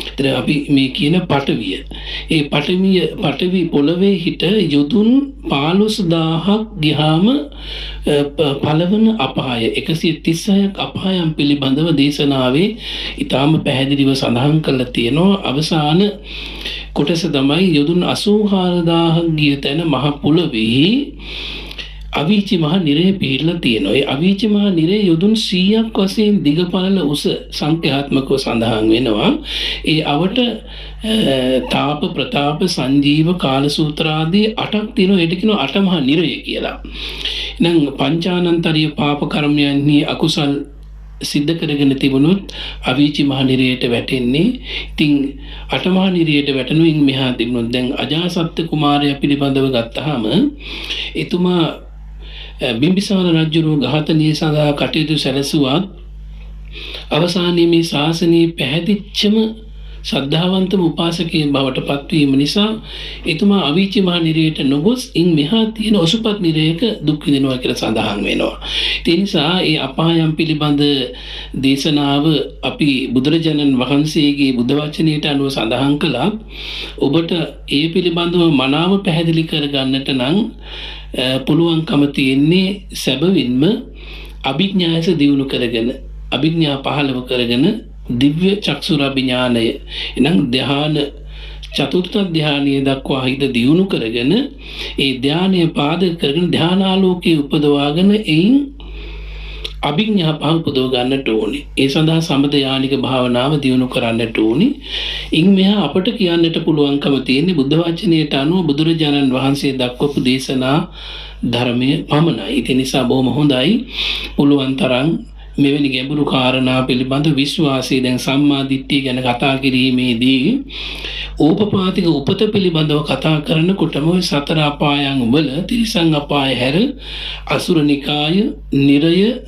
ඒතර අපි මේ කියන පටවිය. ඒ පටවි පොළවේ හිට යොදුන් 15,000ක් ගියාම පළවන අපාය 136ක් අපායන් පිළිබඳව දේශනාවේ ඊටාම පැහැදිලිව සඳහන් කරලා තියෙනවා. අවසාන කොටස තමයි යොදුන් 84,000ක් ගිය තැන මහ පොළොවේ අවීචි මහ නිරය පිහිටලා තියෙනවා. ඒ අවීචි මහ නිරය යොදුන් 100ක් වශයෙන් දිගපළල උස සංඛ්‍යාත්මකව සඳහන් වෙනවා. ඒ අවට තාප ප්‍රතාප සංජීව කාලසූත්‍ර ආදී 8ක් තියෙනවා. ඒකට කියනවා අටමහා නිරය කියලා. එහෙනම් පංචානන්තරීය පාප කර්මයන්හි අකුසල් සිද්ධ කරගෙන තිබුණොත් අවීචි මහ නිරයට වැටෙන්නේ. ඉතින් අටමහා නිරයට වැටෙනුයින් මෙහා තිබුණොත් දැන් අජාසත් කුමාරයා පිළිබඳව ගත්තාම එතුමා බිම්බිසාර රජුගේ ඝාතනය සඳහා කටයුතු සැලසුවා. අවසානයේ මේ ශාසනයේ පැහැදිච්චම ශ්‍රද්ධාවන්තම උපාසකයෙක් බවට පත්වීම නිසා එතුමා අවීචි මහ නිරයට නොගොස් ඉන් මෙහා තියෙන ඔසුපත් නිරයක දුක් විඳිනවා කියලා සඳහන් වෙනවා. ඒ නිසා ඒ අපායම් පිළිබඳ දේශනාව අපි බුදුරජාණන් වහන්සේගේ බුද්ධ වචනයට අනුව සඳහන් කළා. ඔබට ඒ පිළිබඳව මනාව පැහැදිලි කරගන්නට නම් පුළුවන්කම තියෙන්නේ සැබවින්ම අභිඥායස දියුණු කරගෙන අභිඥා පහළව කරගෙන දිව්‍ය චක්සුරාභිඥානය එනම් ධ්‍යාන චතුර්ථ ධ්‍යානයේ දක්වා හිත දියුණු කරගෙන ඒ ධ්‍යානය පාදක කරගෙන ධ්‍යානාලෝකයේ උපදවාගෙන එයින් අභිඥා පහ උපදව ගන්නට ඕනේ. ඒ සඳහා සමතයානික භාවනාව දියුණු කරන්නට ඕනේ. ඉන් මෙහා අපට කියන්නට පුළුවන්කම තියෙන්නේ බුද්ධ වචනයට අනුව බුදුරජාණන් වහන්සේ දක්වපු දේශනා ධර්මයේ පමණයි. ඒ නිසා බොහොම හොඳයි පුළුවන් තරම් මෙවැනි ගැඹුරු කාරණා පිළිබඳ විශ්වාසය දැන් සම්මා දිට්ඨිය ගැන කතා කිරීමේදී ඕපපාතික උපත පිළිබඳව කතා කරනකොටම ওই සතර අපායන් වල තිරිසන් අපාය හැර අසුර නිකාය, නිරය,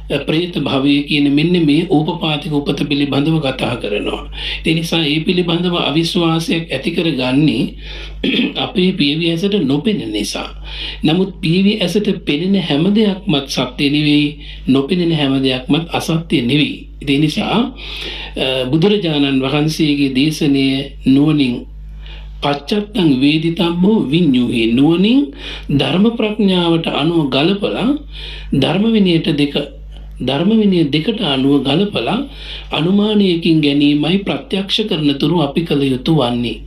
ප්‍රේත භවය කියන මෙන්න මේ ඕපපාතික උපත පිළිබඳව කතා කරනවා. ඒ නිසා ඒ පිළිබඳව අවිශ්වාසයක් ඇති කරගන්නේ අපේ පියවි ඇසට නොපෙනෙන නිසා. නමුත් පියවි ඇසට පෙනෙන හැම දෙයක්මත් සත්‍ය නෙවෙයි, නොපෙනෙන හැම දෙයක්මත් අසත්‍ය නෙවෙයි. ඒ නිසා බුදුරජාණන් වහන්සේගේ දේශනයේ නුවණින් පච්චත්තං වේදිතම්මෝ විඤ්ඤුහි නුවණින් ධර්ම ප්‍රඥාවට අනුව ගලපලා ධර්ම විනය දෙකට අනුව ගලපලා අනුමානයකින් ගැනීමයි ප්‍රත්‍යක්ෂ කරන තුරු අපි කළ යුතු වන්නේ.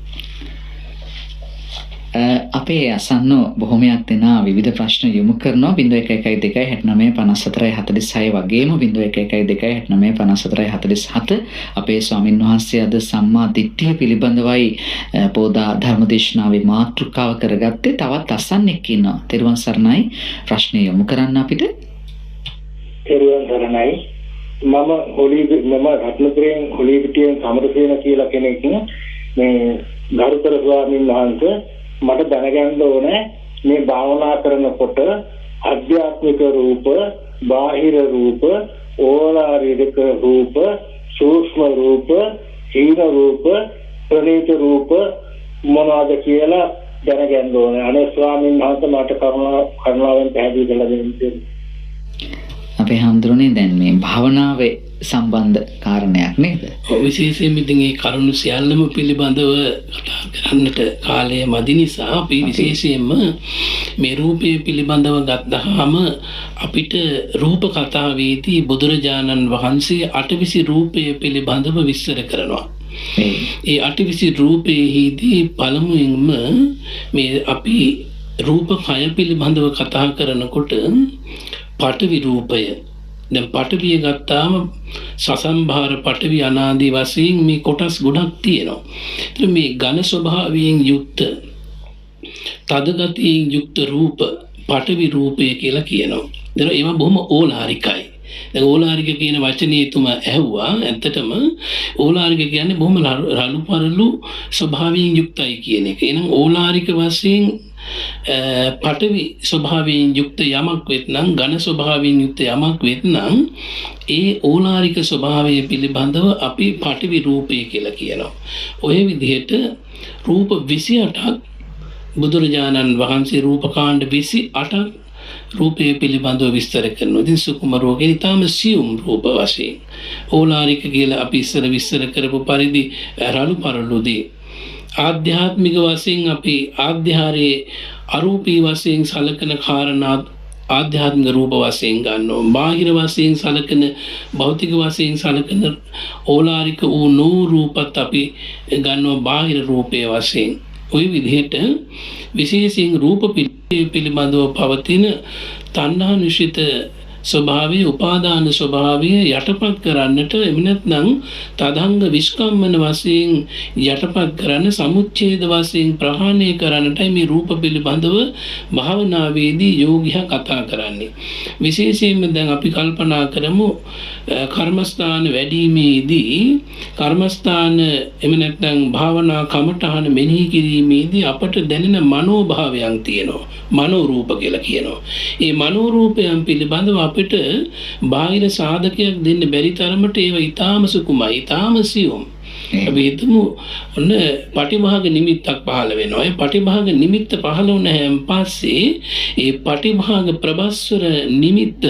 අපේ අසන්න බොහොමයක් දෙනා විවිධ ප්‍රශ්න යොමු කරනවා 0112695446 වගේම 0112695447 අපේ ස්වාමින් වහන්සේ අද සම්මා දිට්ඨිය පිළිබඳවයි පොදා ධර්මදේශනාවේ මාතෘකාව කරගත්තේ. තවත් අසන්නෙක් ඉන්නවා. තෙරුවන් සරණයි. ප්‍රශ්න යොමු කරන්න අපිට. තෙරුවන් සරණයි. මම රත්නපුරයෙන් හොලිපිටියෙන් සමරසේන කියලා කෙනෙක් මේ ගරුතර ස්වාමීන් වහන්සේ මට දැනගන්න ඕනේ මේ භාවනා කරනකොට අධ්‍යාත්මික රූප, බාහිර රූප, ඕලාරික රූප, සූක්ෂම රූප, හීන රූප, ප්‍රණීත රූප මොනවාද කියලා දැනගන්න ඕනේ. අනේ ස්වාමීන් වහන්සේ මට කරුණාවෙන් පැහැදිලි කරලා දෙන්න. අපේ හඳුරන්නේ දැන් මේ භාවනාවේ සම්බන්ධ කාරණයක් නේද? විශේෂයෙන් ඉතින් මේ කරුණු සියල්ලම පිළිබඳව කතා කරන්නට කාලය මදි නිසා අපි විශේෂයෙන්ම මේ රූපය පිළිබඳව ගත්තාම අපිට රූප කතාවේදී බුදුරජාණන් වහන්සේ අටවිසි රූපය පිළිබඳව විස්තර කරනවා. ඒ අටවිසි රූපයේදී පළමුවෙන්ම මේ අපි රූප කය පිළිබඳව කතා කරනකොට පඨවි රූපය, දැන් පඨවිය ගත්තාම සසම්භාර පඨවි අනාදී වශයෙන් මේ කොටස් ගොඩක් තියෙනවා. ඒත් මේ ඝන ස්වභාවයෙන් යුක්ත තද ගතියෙන් යුක්ත රූප පඨවි රූපය කියලා කියනවා. දැන් ඒවා බොහොම ඕලාරිකයි. දැන් ඕලාරික කියන වචනේ තුම ඇහුවා. ඇත්තටම ඕලාරික කියන්නේ බොහොම රළු පරළු ස්වභාවයෙන් යුක්තයි කියන එක. එහෙනම් ඕලාරික වශයෙන් පඨවි ස්වභාවයෙන් යුක්ත යමක් වෙත්නම්, ඝන ස්වභාවයෙන් යුක්ත යමක් වෙත්නම් ඒ ඕලාරික ස්වභාවය පිළිබඳව අපි පඨවි රූපය කියලා කියනවා. ඔය විදිහට රූප 28ක් බුදුරජාණන් වහන්සේ රූපකාණ්ඩ 28ක් රූපය පිළිබඳව විස්තර කරනවා. ඉතින් සුකුම රෝගේ ඊටම සියුම් රූප වශයෙන් ඕලාරික කියලා අපි ඉස්සර විස්තර කරපු පරිදි රළු පරළුදී ආධ්‍යාත්මික වශයෙන් අපි ආධ්‍යාරයේ අරූපී වශයෙන් සලකන කාරණා ආධ්‍යාත්මික රූප වශයෙන් ගන්නවා. බාහිර වශයෙන් සලකන භෞතික වශයෙන් සලකන ඕලාරික වූ නෝ රූපත් අපි ගන්නවා බාහිර රූපයේ වශයෙන්. ওই විදිහට විශේෂයෙන් රූප පිළිබඳව පවතින තණ්හා නිශ්චිත ස්වභාවය, උපාදාන ස්වභාවය යටපත් කරන්නට එමු නැත්නම් තදංග විස්කම්මන වශයෙන් යටපත් කරන්න, සමුච්ඡේද වශයෙන් ප්‍රහාණය කරන්නටයි මේ රූප පිළිබඳව භාවනාවේදී යෝගියා කතා කරන්නේ. විශේෂයෙන්ම දැන් අපි කල්පනා කරමු කර්මස්ථාන වැඩිීමේදී කර්මස්ථාන එමු නැත්නම් භාවනා කමඨහන මෙනෙහි කිරීමේදී අපට දැනෙන මනෝභාවයන් තියෙනවා. මනෝ රූප කියලා කියනවා. ඒ මනෝ රූපයන් පිළිබඳව අපිට බාහිර සාධකයක් දෙන්න බැරි තරමට ඒවා ඊටාම සුකුමයි, ඊටාම සියුම්. අපි හිතමු ඔන්න පටිභාග නිමිත්තක් පහළ වෙනවා. ඒ පටිභාග නිමිත්ත පහළ වුණාන් පස්සේ ඒ පටිභාග ප්‍රබස්වර නිමිත්ත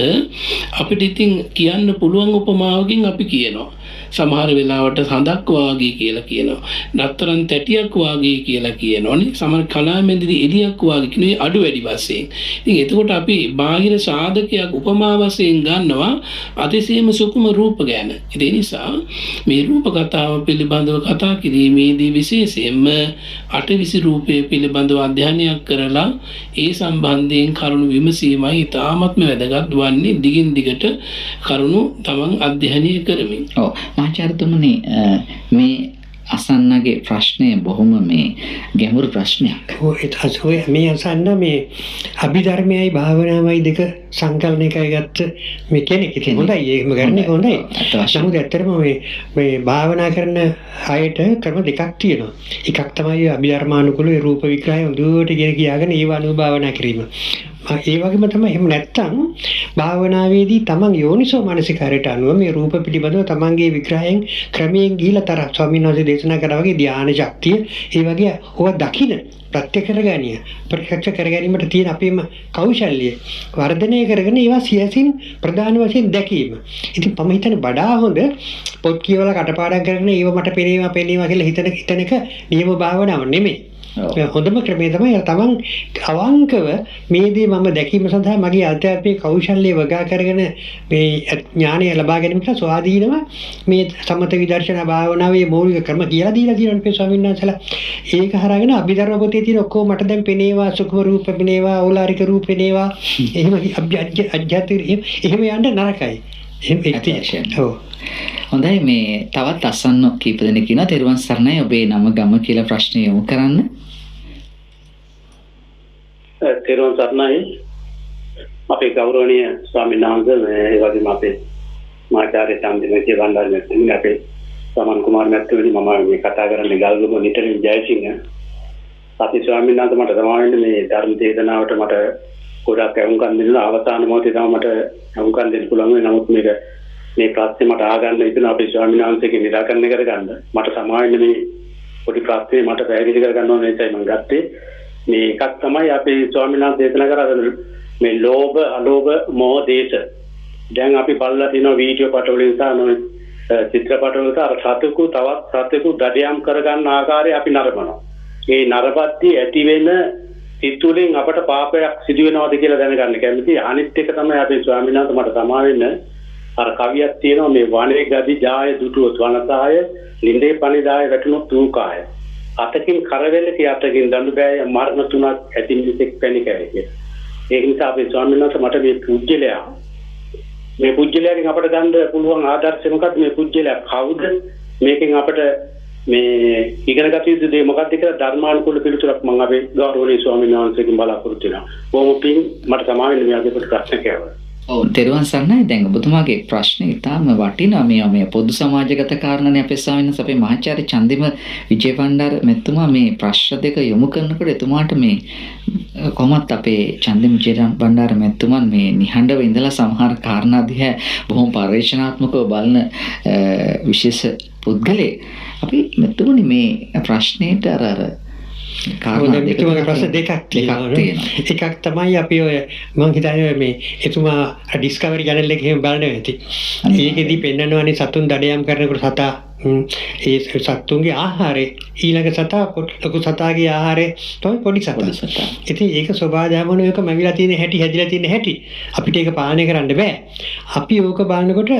අපිට ඉතින් කියන්න පුළුවන් උපමාවකින් අපි කියනවා. සමහර වෙලාවට හඳක් වාගේ කියලා කියනවා. නතරන් තැටියක් වාගේ කියලා කියනෝනේ. සමහර කලාමැදිරි එළියක් වාගේ කියන අඩු වැඩි වශයෙන්. ඉතින් එතකොට අපි බාහිර සාධකයක් උපමා වශයෙන් ගන්නවා අතිශයම සුකුම රූප ගැන. ඒ නිසා මේ රූප කතාව පිළිබඳව කතා කිරීමේදී විශේෂයෙන්ම අටවිසි රූපයේ පිළිබඳව අධ්‍යයනයක් කරලා ඒ සම්බන්ධයෙන් කරුණු විමසීමයි ඉතාමත්ම වැදගත් වන්නේ. දිගින් දිගට කරුණු තමන් අධ්‍යයනය කරමින්. ඔව් මහාචාර්යතුමනි මේ අසන්නගේ ප්‍රශ්නය බොහොම මේ ගැඹුරු ප්‍රශ්නයක්. ඔය මේ අසන්න මේ අභිධර්මයයි භාවනාවයි දෙක සංකලනය කරගත්ත මේ කෙනෙක්. ඉතින් හොඳයි ඒකම ගන්නේ හොඳයි. නමුත් ඇත්තටම මේ භාවනා කරන අයට ක්‍රම දෙකක් තියෙනවා. එකක් තමයි අභිධර්මානුකූල රූප විග්‍රහය හොඳට ඉගෙන කියාගෙන ඒව අනුව භාවනා කිරීම. ඒ වගේම තමයි එහෙම නැත්තම් භාවනාවේදී තමන් යෝනිසෝ මනසිකාරයට අනුව මේ රූප පිළිබඳව තමන්ගේ විග්‍රහයෙන් ක්‍රමයෙන් ගිහිලා තර ස්වාමීන් වහන්සේ දේශනා කරා වගේ ධානය ශක්තිය ඒ වගේ ඕවා දකින්න ප්‍රත්‍යක්ෂ කරගනිය ප්‍රත්‍යක්ෂ කරගැනීමට තියෙන අපේම කෞශල්‍ය වර්ධනය කරගෙන ඒවා සියසින් ප්‍රධාන වශයෙන් දැකීම. ඉතින් මම හිතන්නේ වඩා හොඳ පොත් කියවලා කටපාඩම් කරගෙන ඒව මට පෙනේවා කියලා හිතන එක නියම භාවනාවක් නෙමෙයි. හොඳම ක්‍රමය තමයි තමන් අවංකව මේ දේ මම දැකීම සඳහා මගේ අධ්‍යාත්මික කෞශල්‍ය වගා කරගෙන මේ ඥානය ලබා ගැනීමට ස්වාධීනව මේ සමත විදර්ශනා භාවනාවේ මූලික ක්‍රම කියලා දීලා තියෙනවා මේ ස්වාමීන් වහන්සේලා. ඒක හරගෙන අභිධර්ම පොතේ තියෙන ඔක්කොම මට දැන් පෙනේවා සුඛම රූප පෙනේවා ඕලාරික රූප පෙනේවා එහෙම අධ්‍යාත්මික එහෙම යන්න නරකයි. එහෙම ඔව්. හොඳයි මේ තවත් අසන්න කීප දෙනෙක් ඉන්නවා. තෙරුවන් සරණයි. ඔබේ නම ගම කියලා ප්‍රශ්න යොමු කරන්න. තෙරුවන් සරණයි. අපේ ගෞරවනීය ස්වාමීන් වහන්සේ ඒ වගේම අපේ මාචාර්ය චන්දිමේ බණ්ඩාර මැතිතුමනි අපේ සමන් කුමාර මැතිතුමනි මම මේ කතා කරන්නේ ගල්ගම නිටරින් ජයසිංහ. අපි ස්වාමීන් වහන්සේ මට තමයි මේ ධර්ම දේශනාවට මට ගොඩක් අහුම්කම් දෙන්න අවසාන මොහොතේ තමයි මට අහුම්කම් දෙන්න පුළුවන් වෙන්නේ. නමුත් මේ ප්‍රශ්නේ මට ආගන්න ඉතින් අපේ ස්වාමීන් වහන්සේගේ නිරාකරණය කරගන්න මට සමාවෙන්න මේ පොඩි ප්‍රශ්නේ මට පැහැදිලි කරගන්න ඕන නිසා මම ගත්තේ. මේ එකක් තමයි අපේ ස්වාමීන් වහන්සේ දේශනා කරා මේ ලෝභ අලෝභ මෝහ දේශ. දැන් අපි බලලා තියෙන වීඩියෝ පටවලින් සහ චිත්‍රපටවල අර සතෙකු තවත් සතෙකු දඩයම් කරගන්න ආකාරය අපි නරඹනවා. මේ නරපත්ටි ඇති වෙන සිතුලින් අපට පාපයක් සිදු වෙනවද කියලා දැනගන්න කැමතියි. අනිත් එක තමයි අපේ ස්වාමීන් වහන්සේ මට සමාවෙන්න අර කවියක් තියෙනවා මේ වනේ ගදි ජාය දුටුවොත් වනසාය ලින්දේ පණිදාය වැටුණොත් තූකාය අතකින් කරවෙලක අතකින් දඬු බෑය මරණ තුනක් ඇති මිනිසෙක් පැණි කැවේ. ඒක නිසා අපේ ස්වාමීන් වහන්සේ මට මේ පුජ්‍යලයාගෙන් අපට ගන්න පුළුවන් ආදර්ශය මොකක්ද? මේ පුජ්‍යලයා කවුද? මේකෙන් අපට මේ ඉගෙන ගත යුතු දේ මොකක්ද කියලා ධර්මානුකූල පිළිතුරක් මම අපේ ගෞරවනීය ස්වාමීන් වහන්සේගෙන් බලාපොරොත්තු වෙනවා. බොහොම පිං මට සමාවෙන්න මේ අද ප්‍රශ්න කෑවා. ඔව් තෙරුවන් සරණයි. දැන් ඔබතුමාගේ ප්‍රශ්නේ ඉතාම වටිනවා. මේ පොදු සමාජගත කාරණානේ අපේ ස්වාමීන් වහන්සේ අපේ මහාචාර්ය චන්දිම විජේපණ්ඩාර මෙතුමා මේ ප්‍රශ්න දෙක යොමු කරනකොට එතුමාට මේ කොහොමත් අපේ චන්දිම විජේපණ්ඩාර මෙතුමන් මේ නිහඬව ඉඳලා සමහර කාරණා දිහා බොහොම පරිශනාත්මකව බලන විශේෂ පුද්ගලෙක්. අපි මෙතුමනි මේ ප්‍රශ්නෙට අර කාරණා දෙකක් තියෙනවා. එකක් තමයි අපි ඔය මම හිතන්නේ මේ එතුමා ඩිස්කවරි channel එකේ බලන්න ඇති. ඒකෙදි පෙන්නනවානේ සතුන් දඩයම් කරනකොට සතා ඒ සතුන්ගේ ආහාරය ඊළඟ සතා ලොකු සතාගේ ආහාරය තමයි පොඩි සතා. ඉතින් ඒක ස්වභාවයෙන්ම ඒක මැවිලා තියෙන හැටි හැදිලා තියෙන හැටි අපිට ඒක පාලනය කරන්න බෑ. අපි ඕක බලනකොට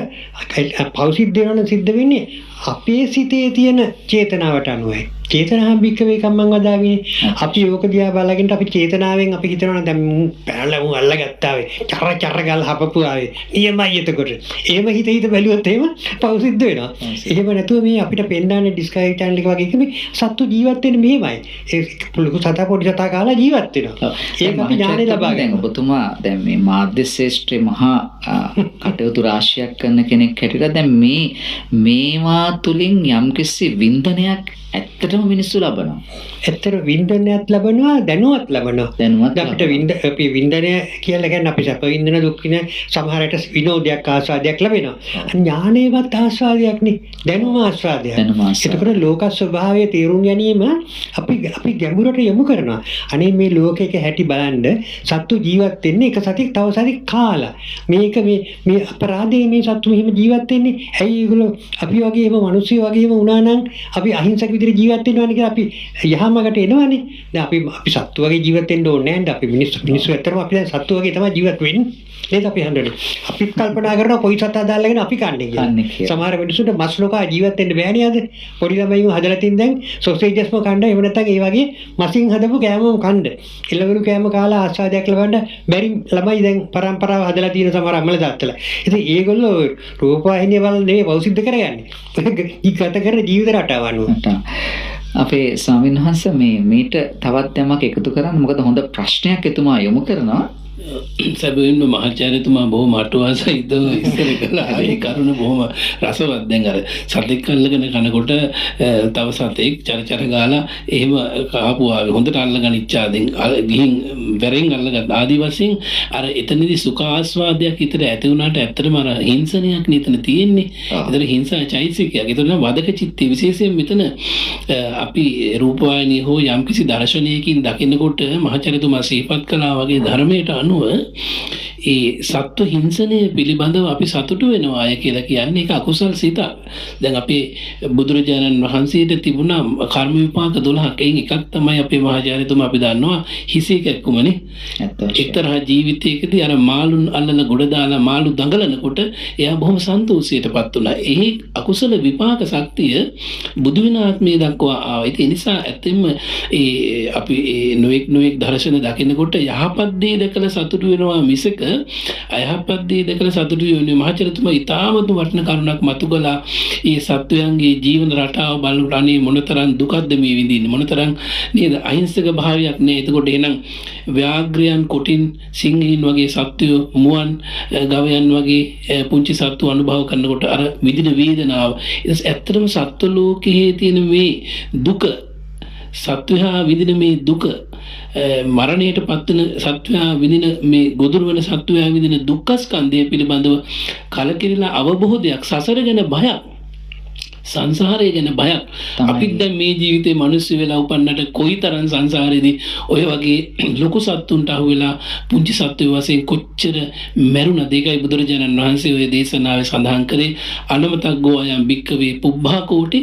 පෞසිද්ධ වෙනවන සිද්ධ වෙන්නේ අපේ සිතේ තියෙන චේතනාවට අනුවයි. චේතනාම් බික්කවේ කම්මං වදාවිනේ. අපි ඕක දිහා බලගෙන අපි චේතනාවෙන් අපි හිතනවා දැන් පැනලා මු අල්ලගත්තා වේ. චර ගල් හපපු ආවේ. නියමයි එතකොට. එහෙම හිත බැලුවොත් එහෙම පෞසිද්ධ වෙනවා. එහෙම නැතුව මේ අපිට පෙන්නන්නේ ඩිස්කවරි channel එක වගේ එකේ සත්තු ජීවත් වෙන්නේ මෙහෙමයි. ඒ ලොකු සතා පොඩි සතා කාලා ජීවත් වෙනවා. ඒක අපි ඥානෙ ලබා ගන්න. ඔබතුමා දැන් මේ මාධ්‍ය ශාස්ත්‍රයේ මහා කටයුතු රාශියක් කරන කෙනෙක් හැටියට දැන් මේවා තුලින් යම්කිසි වින්දනයක් ඇත්තටම වින්දනයම මිනිස්සු ලබනවා. ඇත්තට වින්දනයත් ලබනවා දැනුවත් ලබනවා. දැනුවත් අපිට අපි වින්දනය කියලා කියන්නේ අපි සැප වින්දන දුක් විඳින සමහරට විනෝදයක් ආස්වාදයක් ලැබෙනවා. ඥානේවත් ආස්වාදයක් නේ. දැනුම ආස්වාදයක්. ඒකට ලෝක ස්වභාවය තේරුම් ගැනීම අපි ගැඹුරට යොමු කරනවා. අනේ මේ ලෝකයක හැටි බලන්න සත්තු ජීවත් වෙන්නේ එක සතෙක් තව සතෙක් කාලා. මේක මේ අපරාධයේ මේ සත්තු මෙහෙම ජීවත් වෙන්නේ. ඇයි ඒගොල්ලෝ අපි වගේම මිනිස්සු වගේම වුණා නම් අපි අහිංසක විදිහට ජීවත් වෙනවානේ කියලා අපි යහමකට එනවානේ. දැන් අපි සත්තු වගේ ජීවත් වෙන්න ඕනේ නැහැ. අපි මිනිස්සු ඇත්තටම අපි දැන් සත්තු වගේ තමයි ජීවත් වෙන්නේ. නේද අපි හඳුනන්නේ. අපි කල්පනා කරනවා කොයි සතා දාලාගෙන අපි කන්නේ කියලා. සමහර මිනිස්සුන්ට මස් නොකා ජීවත් වෙන්න බෑනේ අද. පොඩි ළමයින් හදලා තින් දැන් සොසේජස්ම කන්න එහෙම නැත්නම් ඒ වගේ මසින් හදපු කෑමම කන්න. එළවලු කෑම කාලා ආස්වාදයක් ලබන්න බැරි ළමයි දැන් පරම්පරාව හදලා තියෙන සමහර අම්මලා තාත්තලා. ඉතින් ඒගොල්ලෝ රූපවාහිනිය බලන නෙවෙයි පෞසිද්ධ කරගන්නේ. ගත කරන ජීවිත රටාව අනුව. අපේ ස්වාමීන් වහන්සේ මේට තවත් යමක් එකතු කරන්න. මොකද හොඳ ප්‍රශ්නයක් එතුමා යොමු කරනවා. සැබවින්ම මහාචාර්යතුමා බොහොම අටුවාසයිතව ඉස්සර කළා. ඒ කරුණ බොහොම රසවත්. දැන් අර සතෙක් අල්ලගෙන කනකොට තව සතෙක් චරචර ගාලා එහෙම කහපුවා හොඳට අල්ලගෙන ඉච්චා. දැන් ගිහින් වැරෙන් අල්ලගත්ත. ආදි වශයෙන් අර එතනදී සුඛ ආස්වාදයක් විතර ඇති වුණාට ඇත්තටම අර හිංසනයක් නිතන තියෙන්නේ. ඒතර හිංසා චෛතසිකයක්. ඒතර නම් වදක චිත්තය විශේෂයෙන් මෙතන අපි රූපවාහිනිය හෝ යම්කිසි දර්ශනයකින් දකින්නකොට මහාචාර්යතුමා සිහිපත් කළා වගේ ධර්මයට අනුව ඒ සත්ව හිංසනය පිළිබඳව අපි සතුටු වෙනවා අය කියලා කියන්නේ ඒක අකුසල් සිතක්. දැන් අපේ බුදුරජාණන් වහන්සේට තිබුණා කර්ම විපාක 12ක්. එයින් එකක් තමයි අපේ මහාචාර්යතුමා අපි දන්නවා හිසි කැක්කුමනේ. එක්තරා ජීවිතයකදී අර මාළුන් අල්ලලා ගොඩ දාලා මාළු දඟලනකොට එයා බොහොම සන්තෝෂයටපත් වුණා. එහි අකුසල විපාක ශක්තිය බුදු වෙන ආත්මයේ දක්වා ආවා. ඒ නිසා ඇත්තෙන්ම අපි නොඑක් දර්ශන දකිනකොට යහපත් දේ දැකලා සතුටු වෙනවා මිසක අයහපත් දේ දැකලා සතුටු වෙන්නේ. මහාචාර්යතුමා ඊටාමත් වටින කරුණක් මතු කළා. මේ සත්වයන්ගේ ජීවන රටාව බලනකොට අනේ මොනතරම් දුකක්ද මේ විඳින්නේ, මොනතරම් නේද අහිංසක භාවයක් නේ. එතකොට එහෙනම් ව්‍යාග්‍රයන් කොටින් සිංහීන් වගේ සත්වයෝ මුවන් ගවයන් වගේ පුංචි සත්තු අනුභව කරනකොට අර විඳින වේදනාව ඇත්තටම සත්ව ලෝකයේ තියෙන මේ දුක, සත්වයා විඳින මේ දුක, මරණයට පත්වන සත්වයා විඳින මේ ගොදුරු වෙන සත්වයා විඳින දුක්ඛ ස්කන්ධය පිළිබඳව කලකිරිලා අවබෝධයක්, සසර ගැන බයක්, සංසාරය ගැන බයක්. අපිත් දැන් මේ ජීවිතේ මිනිස්සු වෙලා උපන්නට කොයිතරම් සංසාරේදී ඔය වගේ ලොකු සත්තුන්ට අහු වෙලා පුංචි සත්වයෝ වශයෙන් කොච්චර මැරුණද. ඒකයි බුදුරජාණන් වහන්සේ ඔය දේශනාවේ සඳහන් කරේ අනමතග්ගෝ අයම් භික්ඛවේ පුබ්බා කෝටි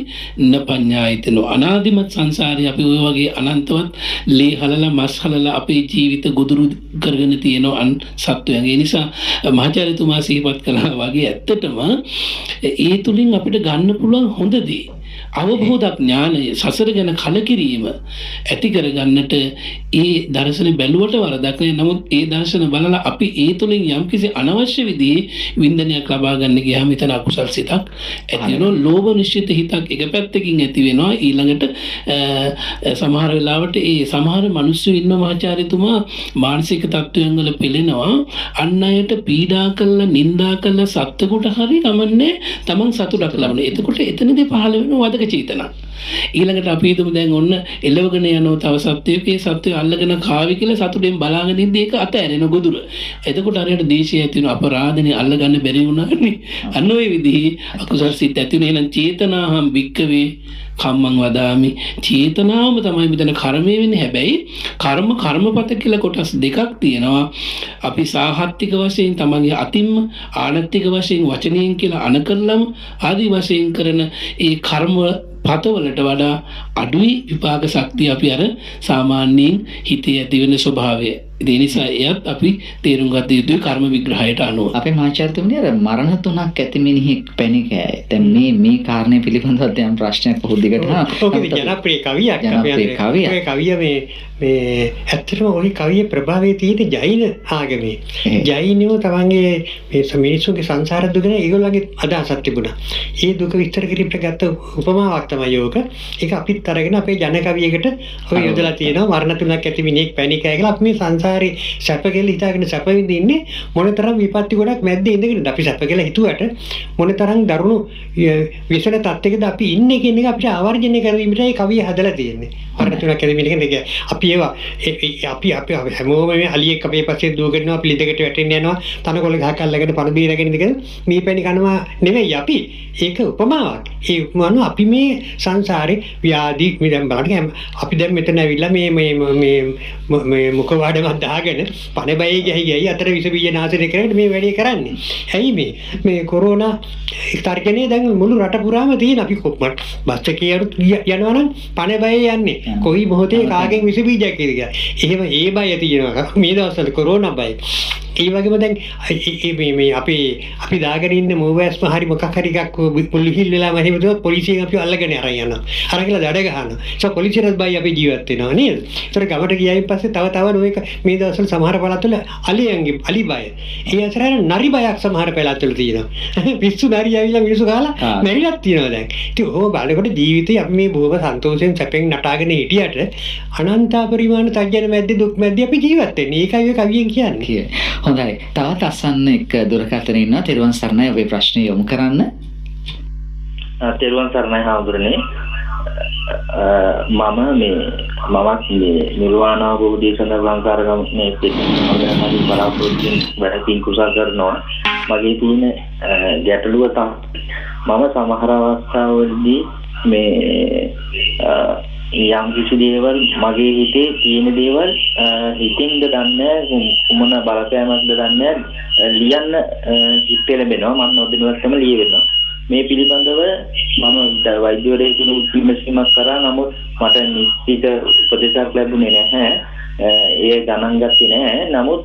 නපඤ්ඤායතනෝ. අනාදිමත් සංසාරේ අපි ඔය වගේ අනන්තවත් ලේ හලලා මස් හලලා අපේ ජීවිත ගොදුරු කරගෙන තියෙන අන් සත්වයන්. ඒ නිසා මහාචාර්යතුමා සිහිපත් කළා වගේ ඇත්තටම ඒ තුලින් අපිට ගන්න පුළුවන් හොඳ දේ අවබෝධ ඥානය, සසර ගැන කලකිරීම ඇති කරගන්නට ඒ දර්ශන බැලුවට වරදක් නෑ. නමුත් ඒ දර්ශන බලලා අපි ඒ තුලින් යම්කිසි අනවශ්‍ය විදිහේ වින්දනයක් ලබා ගන්න ගියාම එතන අකුසල් සිතක් ඇති වෙනවා. ලෝභ නිශ්චිත හිතක් එක පැත්තකින් ඇති වෙනවා. ඊළඟට සමහර වෙලාවට ඒ සමහර මිනිස්සු ඉන්න මහාචාර්යතුමා මානසික තත්ත්වයන් වල පෙළෙනවා. අන් අයට පීඩා කළා, නිඳා කළා සත්ත්වකට හරි කමන්නේ තමන් සතුටක් ලබන. එතකොට එතනදී පහළ වෙන වදක චේතනා. ඊළඟට අපි හිතමු දැන් ඔන්න එළවගෙන යනවා තව සත්වයක. ඒ සත්වය අල්ලගෙන කාවි කියලා සතුටෙන් බලාගෙන ඉඳි ඒක අතෑරෙන ගොදුර. එතකොට හරියට දේශය ඇති වෙන අපරාධනේ අල්ලගන්න බැරි වුණානේ. අන්න ඔය විදිහේ අකුසල් සිත් ඇති වෙන. එහෙනම් චේතනාහම් භික්කවේ කම්මං වදාමි. චේතනාවම තමයි මෙතන කර්මය වෙන්නේ. හැබැයි කර්මපත කියලා කොටස් දෙකක් තියෙනවා. අපි සාහත්තික වශයෙන් තමන්ගේ අතින්ම, ආනත්තික වශයෙන් වචනයෙන් කියලා අනකරලම ආදි වශයෙන් කරන ඒ කර්ම පතවලට වඩා අඩුයි විපාක ශක්තිය අපි අර සාමාන්‍යයෙන් හිතේ ඇති වෙන ස්වභාවය. ඒ නිසා එයත් අපි තේරුම් ගත යුතුයි කර්ම විග්‍රහයට අනුව. අපේ මහාචාර්යතුමනි අර මරණ තුනක් ඇති මිනිහෙක් පැණි කෑයි. දැන් මේ කාරණේ පිළිබඳව දැන් ප්‍රශ්නයක් පොඩ්ඩක් දිගට ඔකේ ජනප්‍රිය කවියක්. ඔය කවිය මේ ඇත්තටම ওই කවියේ ප්‍රභාවයේ තියෙන ජෛන ආගමේ. ජෛනයෝ තමන්ගේ මේ මිනිස්සුන්ගේ සංසාර දුක ගැන ඒගොල්ලන්ගේ අදහසක් තිබුණා. ඒ දුක විස්තර කිරීමට ගත්ත උපමාවක් තමයි යෝග. ඒක අපිත් අරගෙන අපේ ජන කවියකට ඔය යොදලා තියෙනවා. මරණ තුනක් ඇති මිනිහෙක් පැණි කෑ කියලා අපි මේ සංසාරේ සැප කියලා හිතාගෙන සැප විඳින්නේ මොනතරම් විපත්ති ගොඩක් මැද්දේ ඉඳගෙනද අපි සැප කියලා හිතුවට මොනතරම් දරුණු විසල තත්යකද අපි ඉන්නේ කියන එක අපිට ආවර්ජනය කරවීමටයි කවිය හදලා තියෙන්නේ. වරණතුණක් කැදෙමින් එක අපි ඒවා අපි හැමෝම මේ අලියෙක් අපේ පස්සේ දුවගෙනවා අපි ලිදකට වැටෙන්න යනවා තනකොළ ගහක් අල්ලගෙන පණ බීරගෙන ඉඳගෙන මීපැණි කනවා නෙවෙයි අපි ඒක උපමාවක්. ඒ උපමාව අපි මේ සංසාරේ ව්‍යාධි දැන් බලන්න අපි දැන් මෙතන ඇවිල්ලා මේ මුඛවාඩමක් දාගෙන පණ බයි ගහයි අතර විස බීජ නාශනය කරගෙන මේ වැඩේ කරන්නේ. ඇයි මේ කොරෝනා තර්ජනය දැන් මුළු රට පුරාම තියෙන අපි බස් එකේ යනවා නම් පණ බය යන්නේ. කොයි මොහොතේ කාගෙන් විස බීජයක් කියලා. එහෙම ඒ බය තියෙනවා. මේ දවස්වල කොරෝනා බය. ඒ වගේම දැන් මේ අපි දාගෙන ඉන්න මොවැස්ම හරි මොකක් හරි එකක් පුලිහිල් වෙලා මම හිතුවා පොලිසියෙන් අපිව අල්ලගෙන අරන් යනවා. අර කියලා දඩ ගහනවා. ඒක පොලිසියට බයි අපි ජීවත් වෙනවා නේද? ඒතර ගමට ගියායින් පස්සේ තව නොයක මේ දවස්වල සමහර පළාත්වල අලි බය. ඒ අතරේ නරි බයක් සමහර පළාත්වල තියෙනවා. පිස්සු නරි ඇවිල්ලා මිනිස්සු ගහලා මැරිලක් තියෙනවා දැන්. ඉතින් ඕක බලනකොට ජීවිතේ අපි මේ බොහොම සන්තෝෂයෙන් සැපෙන් නටාගෙන හිටියට අනන්ත පරිමාණ තර්ජන මැද්දේ දුක් මැද්දේ අපි ජීවත් වෙන්නේ. ඒකයි ඔය කවියෙන් කියන්නේ. හොඳයි. තවත් අසන්න එක් දුරකථනය ඉන්නවා. තෙරුවන් සරණයි ඔබේ ප්‍රශ්නේ යොමු කරන්න. තෙරුවන් සරණයි හාමුදුරනේ. මමත් මේ නිර්වාණ අවබෝධය සඳහා ලංකාරගමනේ පිළිබඳව බලාපොරොත්තු වැඩකින් කුසල් කරනවා. මගේ තියෙන ගැටලුව තමයි මම සමහර අවස්ථාවලදී මේ යම් කිසි දේවල් මගේ හිතේ තියෙන දේවල් හිතින්ද දන්නේ කුමන බලපෑමක්ද දන්නේ ලියන්න හිතෙලෙනවා මම නොදැනුවත්වම ලියවෙනවා. මේ පිළිබඳව මම වෛද්‍යවරයෙකුට විමසීමක් කරා නමුත් මට නිශ්චිත උපදේශයක් ලැබුණේ නැහැ. ඒ ගණන් ගත්තේ නැහැ. නමුත්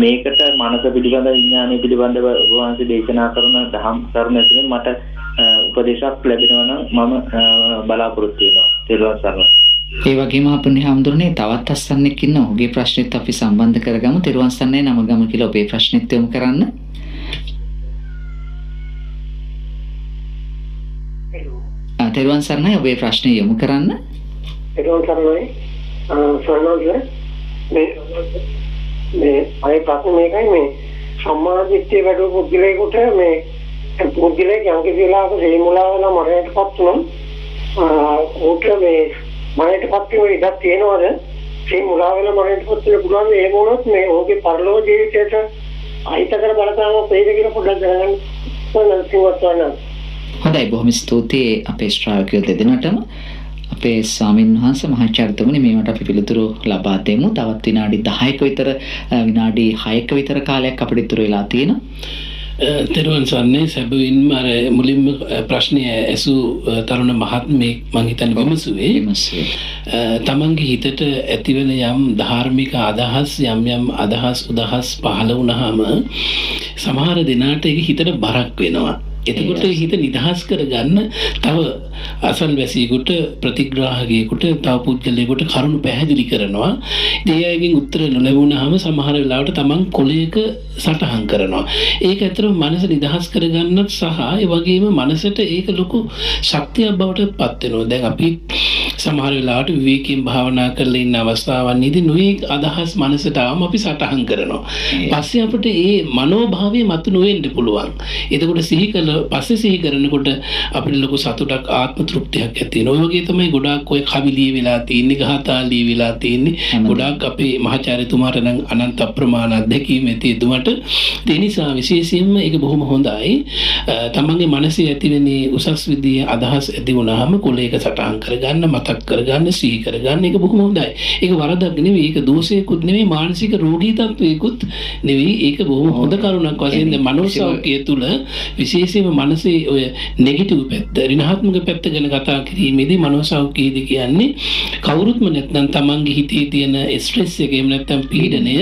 මේකට මනස පිළිබඳ විඥානය පිළිබඳව වහන්සේ දේශනා කරන දහම් කරුණ ඇතුලේ මට උපදේශයක් ලැබෙනවා නම් මම බලාපොරොත්තු වෙනවා. තෙරුවන් සරණයි. ඒ වගේම අපේ හැමදෙරනේ තවත් අස්සන්නෙක් ඉන්න ඔහුගේ ප්‍රශ්නෙත් අපි සම්බන්ධ කරගමු. තෙරුවන් සරණයි නම ගම කියලා ඔබේ ප්‍රශ්නෙත් යොමු කරන්න. තෙරුවන් සරණයි ඔබේ ප්‍රශ්නේ යොමු කරන්න. තෙරුවන් සරණයි. සරණයි මේ අය ප්‍රශ්නේ මේකයි මේ සම්මාදිට්ඨිය වැඩ පුද්ගලයෙකුට මේ පුද්ගලයෙක් යම් කිසි වෙලාවක හේමුලා වෙන මරණයටපත් වුණොත් උට මේ මරණයටපත් වෙන ඉඩක් තියෙනවද? හේමුලා වෙන මරණයටපත් වෙන්න පුළුවන් එහෙම වුණොත් මේ ඔහුගේ පරලෝක ජීවිතයට අහිතකර බලපාන ප්‍රේත කියලා පොඩ්ඩක් දැනගන්න ඕන. හොඳයි බොහොම ස්තුතියි අපේ ශ්‍රාවකයෝ දෙදෙනාටම. අපේ ස්වාමීන් වහන්සේ මහාචාර්යතුමනි මේවට අපි පිළිතුරු ලබා දෙමු. තවත් විනාඩි 10ක විතර විනාඩි 6ක විතර කාලයක් අපිට ඉතුරු වෙලා තියෙනවා. තෙරුවන් සරණයි. සැබවින්ම අර මුලින්ම ප්‍රශ්නය ඇසු තරුණ මහත්මයෙක් මම හිතන්නේ විමසුවේ තමන්ගේ හිතට ඇතිවෙන යම් ධාර්මික අදහස් යම් අදහස් උදහස් පහළ වුණාම සමහර දිනාට ඒක හිතට බරක් වෙනවා. එතකොට හිත නිදහස් කරගන්න තව අසල්වැසියෙකුට ප්‍රතිග්‍රාහකයෙකුට තව පුද්ගලයෙකුට කරුණු පැහැදිලි කරනවා. ඒ අයගෙන් උත්තර නොලැබුණාම සමහර වෙලාවට තමන් කොලයක සටහන් කරනවා. ඒක ඇත්තටම මනස නිදහස් කරගන්නත් සහ ඒ වගේම මනසට ඒක ලොකු ශක්තියක් බවට පත් වෙනවා. දැන් අපි සමහර වෙලාවට විවේකයෙන් භාවනා කරලා ඉන්න අවස්ථාවන්හිදී නොයෙක් අදහස් මනසට ආවම අපි සටහන් කරනවා. පස්සේ අපිට ඒ මනෝභාවය මතු නොවෙන්න පුළුවන්. එතකොට පස්සේ සිහි කරනකොට අපිට ලොකු සතුටක් ආත්ම තෘප්තියක් ඇති වෙනවා. ඔය වගේ තමයි ගොඩාක් ඔය කවිලිය වෙලා තියෙන්නේ, ගාථා ලිය වෙලා තියෙන්නේ. ගොඩාක් අපේ මහාචාර්යතුමාට නම් අනන්ත අප්‍රමාණ අත්දැකීම් ඇති දුමට. ඒ නිසා විශේෂයෙන්ම ඒක බොහොම හොඳයි. තමන්ගේ මනසේ ඇතිවෙන උසස් විදියේ අදහස් ඇති වුණාම කොලයක සටහන් කරගන්න, මතක් කරගන්න, සිහි කරගන්න ඒක බොහොම හොඳයි. ඒක වරදක් නෙවෙයි, ඒක දෝෂයකුත් නෙවෙයි, මානසික රෝගී තත්වයකුත් නෙවෙයි. ඒක බොහොම හොඳ කරුණක් වශයෙන් මනෝ සෞඛ්‍යය තුළ විශේෂයෙන්ම මනසේ ඔය නෙගටිව් පැත්ත, ඍණාත්මක පැත්ත ගැන කතා කිරීමේදී මනෝ සෞඛ්‍යයේදී කියන්නේ කවුරුත්ම නැත්නම් තමන්ගේ හිතේ තියෙන ස්ට්‍රෙස් එක එහෙම නැත්නම් පීඩනය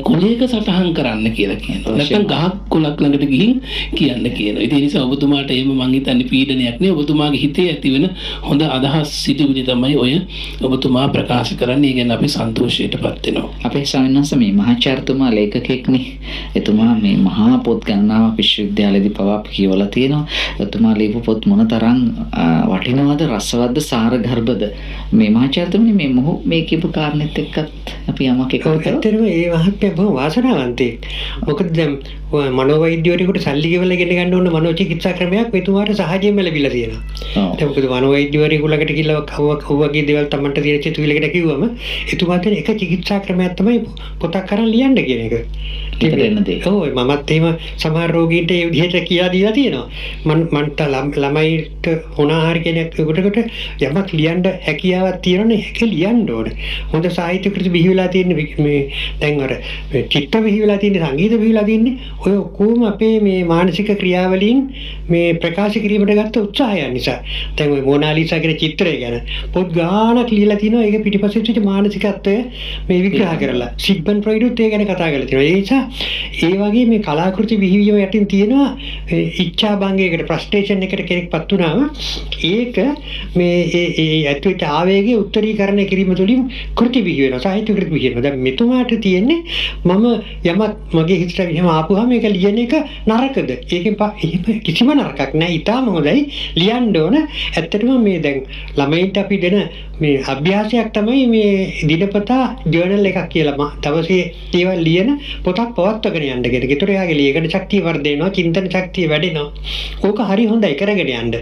කොලයක සටහන් කරන්න කියලා කියනවා. නැත්නම් ගහක් කොලක් ළඟට ගිහින් කියන්න කියනවා. ඒ නිසා ඔබතුමාට එහෙම මං හිතන්නේ පීඩනයක් නෙවෙයි. ඔබතුමාගේ හිතේ ඇතිවෙන හොඳ අදහස් සිතුවිලි තමයි ඔය ඔබතුමා ප්‍රකාශ කරන්නේ. ඒ ගැන අපි සන්තෝෂයටපත් වෙනවා. අපේ ස්වාමීන් වහන්සේ මේ මහාචාර්යතුමා ලේඛකෙක්නේ. එතුමා මේ මහා පොත් ගණනාවක් විශ්වවිද්‍යාලයේදී පවා කියවලා තියෙනවා. ඔතුමා ලියපු පොත් මොනතරම් වටිනවද, රසවත්ද, සාරගර්භද. මේ මහාචාර්යතුමනි මේ මොහු මේ කියපු කාරණෙත් එක්කත් අපි යමක් එකතු කරමු. ඇත්තටම ඒ මහත්මයා බොහොම වාසනාවන්තයෙක්. මොකද දැන් මනෝවෛද්‍යවරයෙකුට සල්ලි ගෙවලා ඉගෙන ගන්න ඕන මනෝචිකිත්සා ක්‍රමයක් මෙතුමාට සහජයෙන්ම ලැබිලා තියෙනවා. ඒක මොකද මනෝවෛද්‍යවරයෙකු ළඟට ගිහලා කවුවගේ දේවල් Tamanට තියෙන චිතුවිලකට කිව්වම එතුමාට එක චිකිත්සා ක්‍රමයක් තමයි පොතක් අරන් ලියන්න කියන එක. ඔව් මමත් එහෙම සමහර රෝගීන්ට ඒ විදිහට කියලා දීලා තියෙනවා. මන්ට ළමයිට මොනාහරි කෙනෙක් උඩකට යමක් ලියන්න හැකියාවක් තියෙනවනේ ඒක ලියන්න ඕනේ. හොඳ සාහිත්‍ය කෘති බිහිවිලා තියෙන මේ දැන් අර චිත්ත බිහිවිලා තියෙන සංගීත බිහිවිලා තියෙන්නේ ඔය ඔක්කොම අපේ මේ මානසික ක්‍රියාවලින් මේ ප්‍රකාශ කිරීමට ගත්ත උත්සාහයන් නිසා. දැන් ඔය මොනාලිසා කියන චිත්‍රය ගැන පොත් ගානක් ලියලා තිනවා. ඒක පිටිපස්සේ තියෙන මානසිකත්වය මේ විග්‍රහ කරලා. සිග්මන්ඩ් ෆ්‍රොයිඩ්ත් ඒ ගැන කතා කරලා තිනවා. ඒ නිසා ඒ වගේ මේ කලාකෘති බිහිවීම යටින් තියෙනවා ඉච්ඡා භංගයකට ෆ්‍රස්ට්‍රේෂන් එකට කෙනෙක්පත් වුණාම ඒක මේ ඒ ඇතුළත ආවේගයේ උත්තරීකරණය කිරීම තුළින් කෘති බිහි වෙනවා. සාහිත්‍ය කෘති බිහි වෙනවා. දැන් මෙතුමාට තියෙන්නේ මම යමක් මගේ හිතට එහෙම ආපුවාම ඒක ලියන එක නරකද? ඒකෙන් කිසිම නරකක් නැහැ. ඊටාම හොඳයි. ලියන්න ඕන. ඇත්තටම මේ දැන් ළමයින්ට අපි දෙන මේ අභ්‍යාසයක් තමයි මේ දිනපතා ජර්නල් එකක් කියලා. දවසේ ඒවා ලියන පොතක් පවත්වාගෙන යන්න කියන එක. ඒතර එයාගේ ලියන ශක්තිය වර්ධනය වෙනවා, චින්තන ශක්තිය වැඩෙනවා. ඕක හරි හොඳයි කරගෙන යන්න.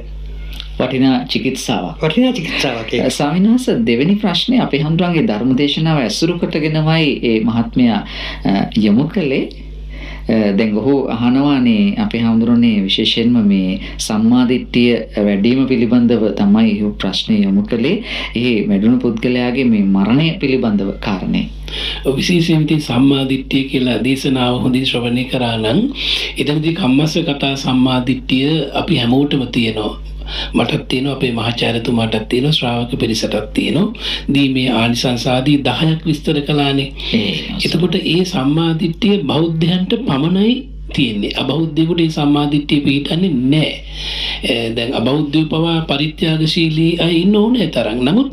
වටිනා චිකිත්සාවක්. වටිනා චිකිත්සාවක්. ස්වාමීන් වහන්සේ දෙවෙනි ප්‍රශ්නේ අපේ හඳුරන්ගේ ධර්මදේශනාව ඇසුරු කොටගෙනමයි මේ මහත්මයා යොමු කළේ. දැන් ඔහු අහනවානේ අපේ හඳුරන්නේ විශේෂයෙන්ම මේ සම්මාදිට්ඨිය වැඩිම පිළිබඳව තමයි ඔහු ප්‍රශ්නේ යොමු කළේ. ඒ වැඩුණු පුද්ගලයාගේ මේ මරණය පිළිබඳව කාරණේ. විශේෂයෙන් ඉතින් සම්මාදිට්ඨිය කියලා දේශනාව හොඳින් ශ්‍රවණය කරා නම් එතනදී කම්මස්ස කතා සම්මාදිට්ඨිය අපි හැමෝටම තියෙනවා. මටත් තියෙනවා, අපේ මහාචාර්යතුමාටත් තියෙනවා, ශ්‍රාවක පිරිසටත් තියෙනවා. දීමේ ආනිසංස ආදී 10ක් විස්තර කළානේ. එතකොට ඒ සම්මාදිට්ඨිය බෞද්ධයන්ට පමණයි තියෙන්නේ. අබෞද්ධයෙකුට මේ සම්මාදිට්ඨිය පිළිටන්නේ නැහැ. දැන් අබෞද්ධයෝ පවා පරිත්‍යාගශීලී අය ඉන්න ඕනේ තරම්. නමුත්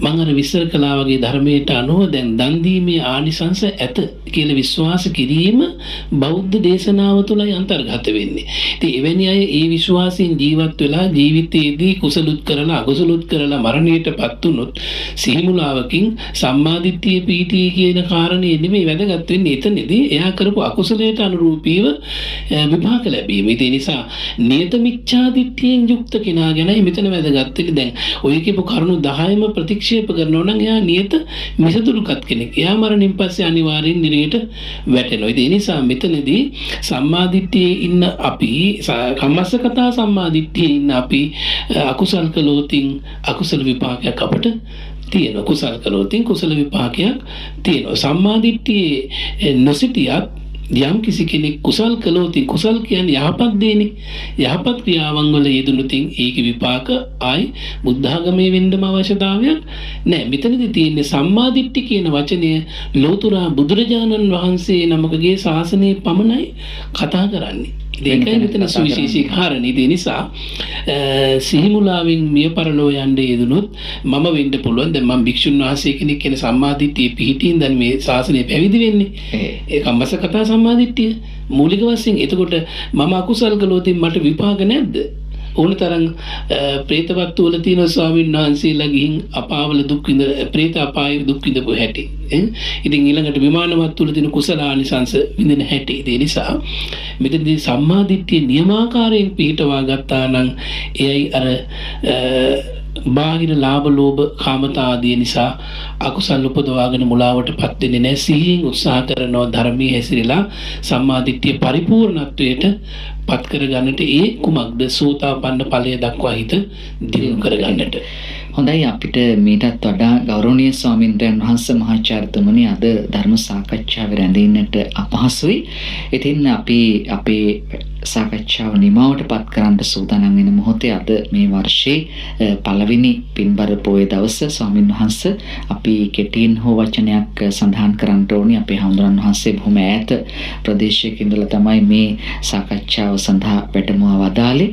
මම අර විස්තර කළා වගේ ධර්මයට අනුව දැන් දන් දීමේ ආනිසංස ඇත කියලා විශ්වාස කිරීම බෞද්ධ දේශනාව තුළයි අන්තර්ගත වෙන්නේ. ඉතින් එවැනි අය ඒ විශ්වාසයෙන් ජීවත් වෙලා ජීවිතයේදී කුසලුත් කරලා අකුසලුත් කරලා මරණයටපත් වුනොත් සිහිමුලාවකින් සම්මාදිට්ඨිය පීඨී කියන කාරණේ නෙමෙයි වැදගත් වෙන්නේ. එතනදී එයා කරපු අකුසලයට අනුරූපීව විපාක ලැබීම. ඒ නිසා නියත මිච්ඡාදිට්ඨියෙන් යුක්ත කෙනා ගැනයි මෙතන වැදගත් වෙන්නේ. දැන් ඔය කියපු කරුණු 10ම ප්‍රතික්ෂේප කරනවා නම් එයා නියත මිසදුරුකත් කෙනෙක්. එයා මරණින් පස්සේ අනිවාර්යෙන් නිරේට වැටෙනවා. ඒ නිසා මෙතනදී සම්මාදිට්ඨියේ ඉන්න අපි කම්මස්ස කතා සම්මාදිට්ඨියේ ඉන්න අපි අකුසල් කළොතින් අකුසල විපාකයක් අපට තියෙනවා. කුසල් කළොතින් කුසල විපාකයක් තියෙනවා. සම්මාදිට්ඨියේ නොසිටියත් යම් කිසි කෙනෙක් කුසල් කළොත් කුසල් කියන්නේ යහපත් දේනේ. යහපත් ක්‍රියාවන් වල යෙදුණොතින් ඒකේ විපාක ආයි බුද්ධ ආගමේ වෙන්නම අවශ්‍යතාවයක් නැහැ. මෙතනදී තියෙන්නේ සම්මාදිට්ඨි කියන වචනය ලෝතුරා බුදුරජාණන් වහන්සේ නමකගේ ශාසනයේ පමණයි කතා කරන්නේ. ඒකයි මෙතන සුවිශේෂී කාරණේ. ඒ නිසා සිහිමුලාවෙන් මිය පරලෝ යන්න යෙදුනොත් මම වෙන්න පුළුවන්. දැන් මම භික්ෂුන් වහන්සේ කෙනෙක් කියන සම්මාදිට්ඨිය පිහිටින් දැන් මේ ශාසනය පැවිදි වෙන්නේ. ඒ කම්මස්ස කතා සම්මාදිට්ඨිය මූලික වශයෙන්. එතකොට මම අකුසල් කළොත් මට විපාක නැද්ද? ඕනතරම් ප්‍රේතවත්තු වල තියෙන ස්වාමීන් වහන්සේලා ගිහින් අපාවල දුක් විඳ ප්‍රේත අපායේ දුක් විඳපු හැටි. ඉතින් ඊළඟට විමානවත් වල තියෙන කුසලානිසංස විඳින හැටි. ඒ නිසා මෙතනදී සම්මාදිට්ඨිය නියමාකාරයෙන් පිළිටවා ගත්තා නම් එයයි අර බාහිර ලාභ ලෝභ කාමතා ආදී නිසා අකුසල් උපදවාගෙන මුලාවටපත් වෙන්නේ නැහැ. සිහියෙන් උත්සාහ කරනවා ධර්මයේ හැසිරලා සම්මාදිට්ඨිය පරිපූර්ණත්වයට පත් කරගන්නට. ඒ කුමක්ද? සෝතාපන්න ඵලය දක්වා හිත දියුණු කරගන්නට. හොඳයි, අපිට මීටත් වඩා ගෞරවනීය ස්වාමීන්ද්‍රයන් වහන්සේ මහාචාර්යතුමනි අද ධර්ම සාකච්ඡාවේ රැඳෙන්නට අපහසුයි. ඉතින් අපි අපේ සාකච්ඡාව නිමවට පත් කරන්න සූදානම් වෙන මොහොතේ අද මේ වර්ෂයේ පළවෙනි පින්බර පොය දවස ස්වාමීන් වහන්සේ අපි කෙටියෙන් හෝ වචනයක් සඳහන් කරන්න ඕනේ. අපේ හඳුනන වහන්සේ බොහොම ඈත ප්‍රදේශයක ඉඳලා තමයි මේ සාකච්ඡාව සඳහා වැඩමව වදාළේ.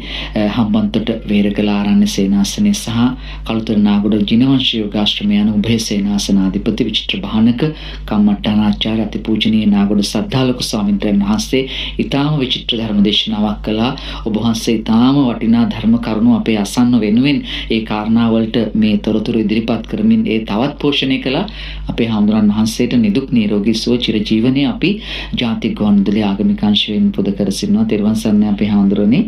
හම්බන්තොට වේරගල ආරණ්‍ය සේනාසනයේ සහ කළුතර නාගොඩ ජිනවංශ යෝගාශ්‍රමය යන උභය සේනාසනාධිපති විචිත්‍ර භානක කම්මට්ටානාචාර්ය අතිපූජනීය නාගොඩ සද්ධාලක ස්වාමීන් වහන්සේ ඊටාම විචිත්‍ර ධර්ම දේශනාවක් දේශනාවක් කළා. ඔබ වහන්සේ ඊටාම වටිනා ධර්ම කරුණු අපේ අසන්න වෙනුවෙන් ඒ කාරණාවලට මේ තොරතුරු ඉදිරිපත් කරමින් ඒ තවත් පෝෂණය කළා. අපේ හාමුදුරන් වහන්සේට නිදුක් නිරෝගී සුව චිරජීවනයේ අපි ජාතික ගුවන්විදුලි ආගමික අංශයෙන් පුද කර සිටිනවා. තෙරුවන් සරණයි අපේ හාමුදුරනේ.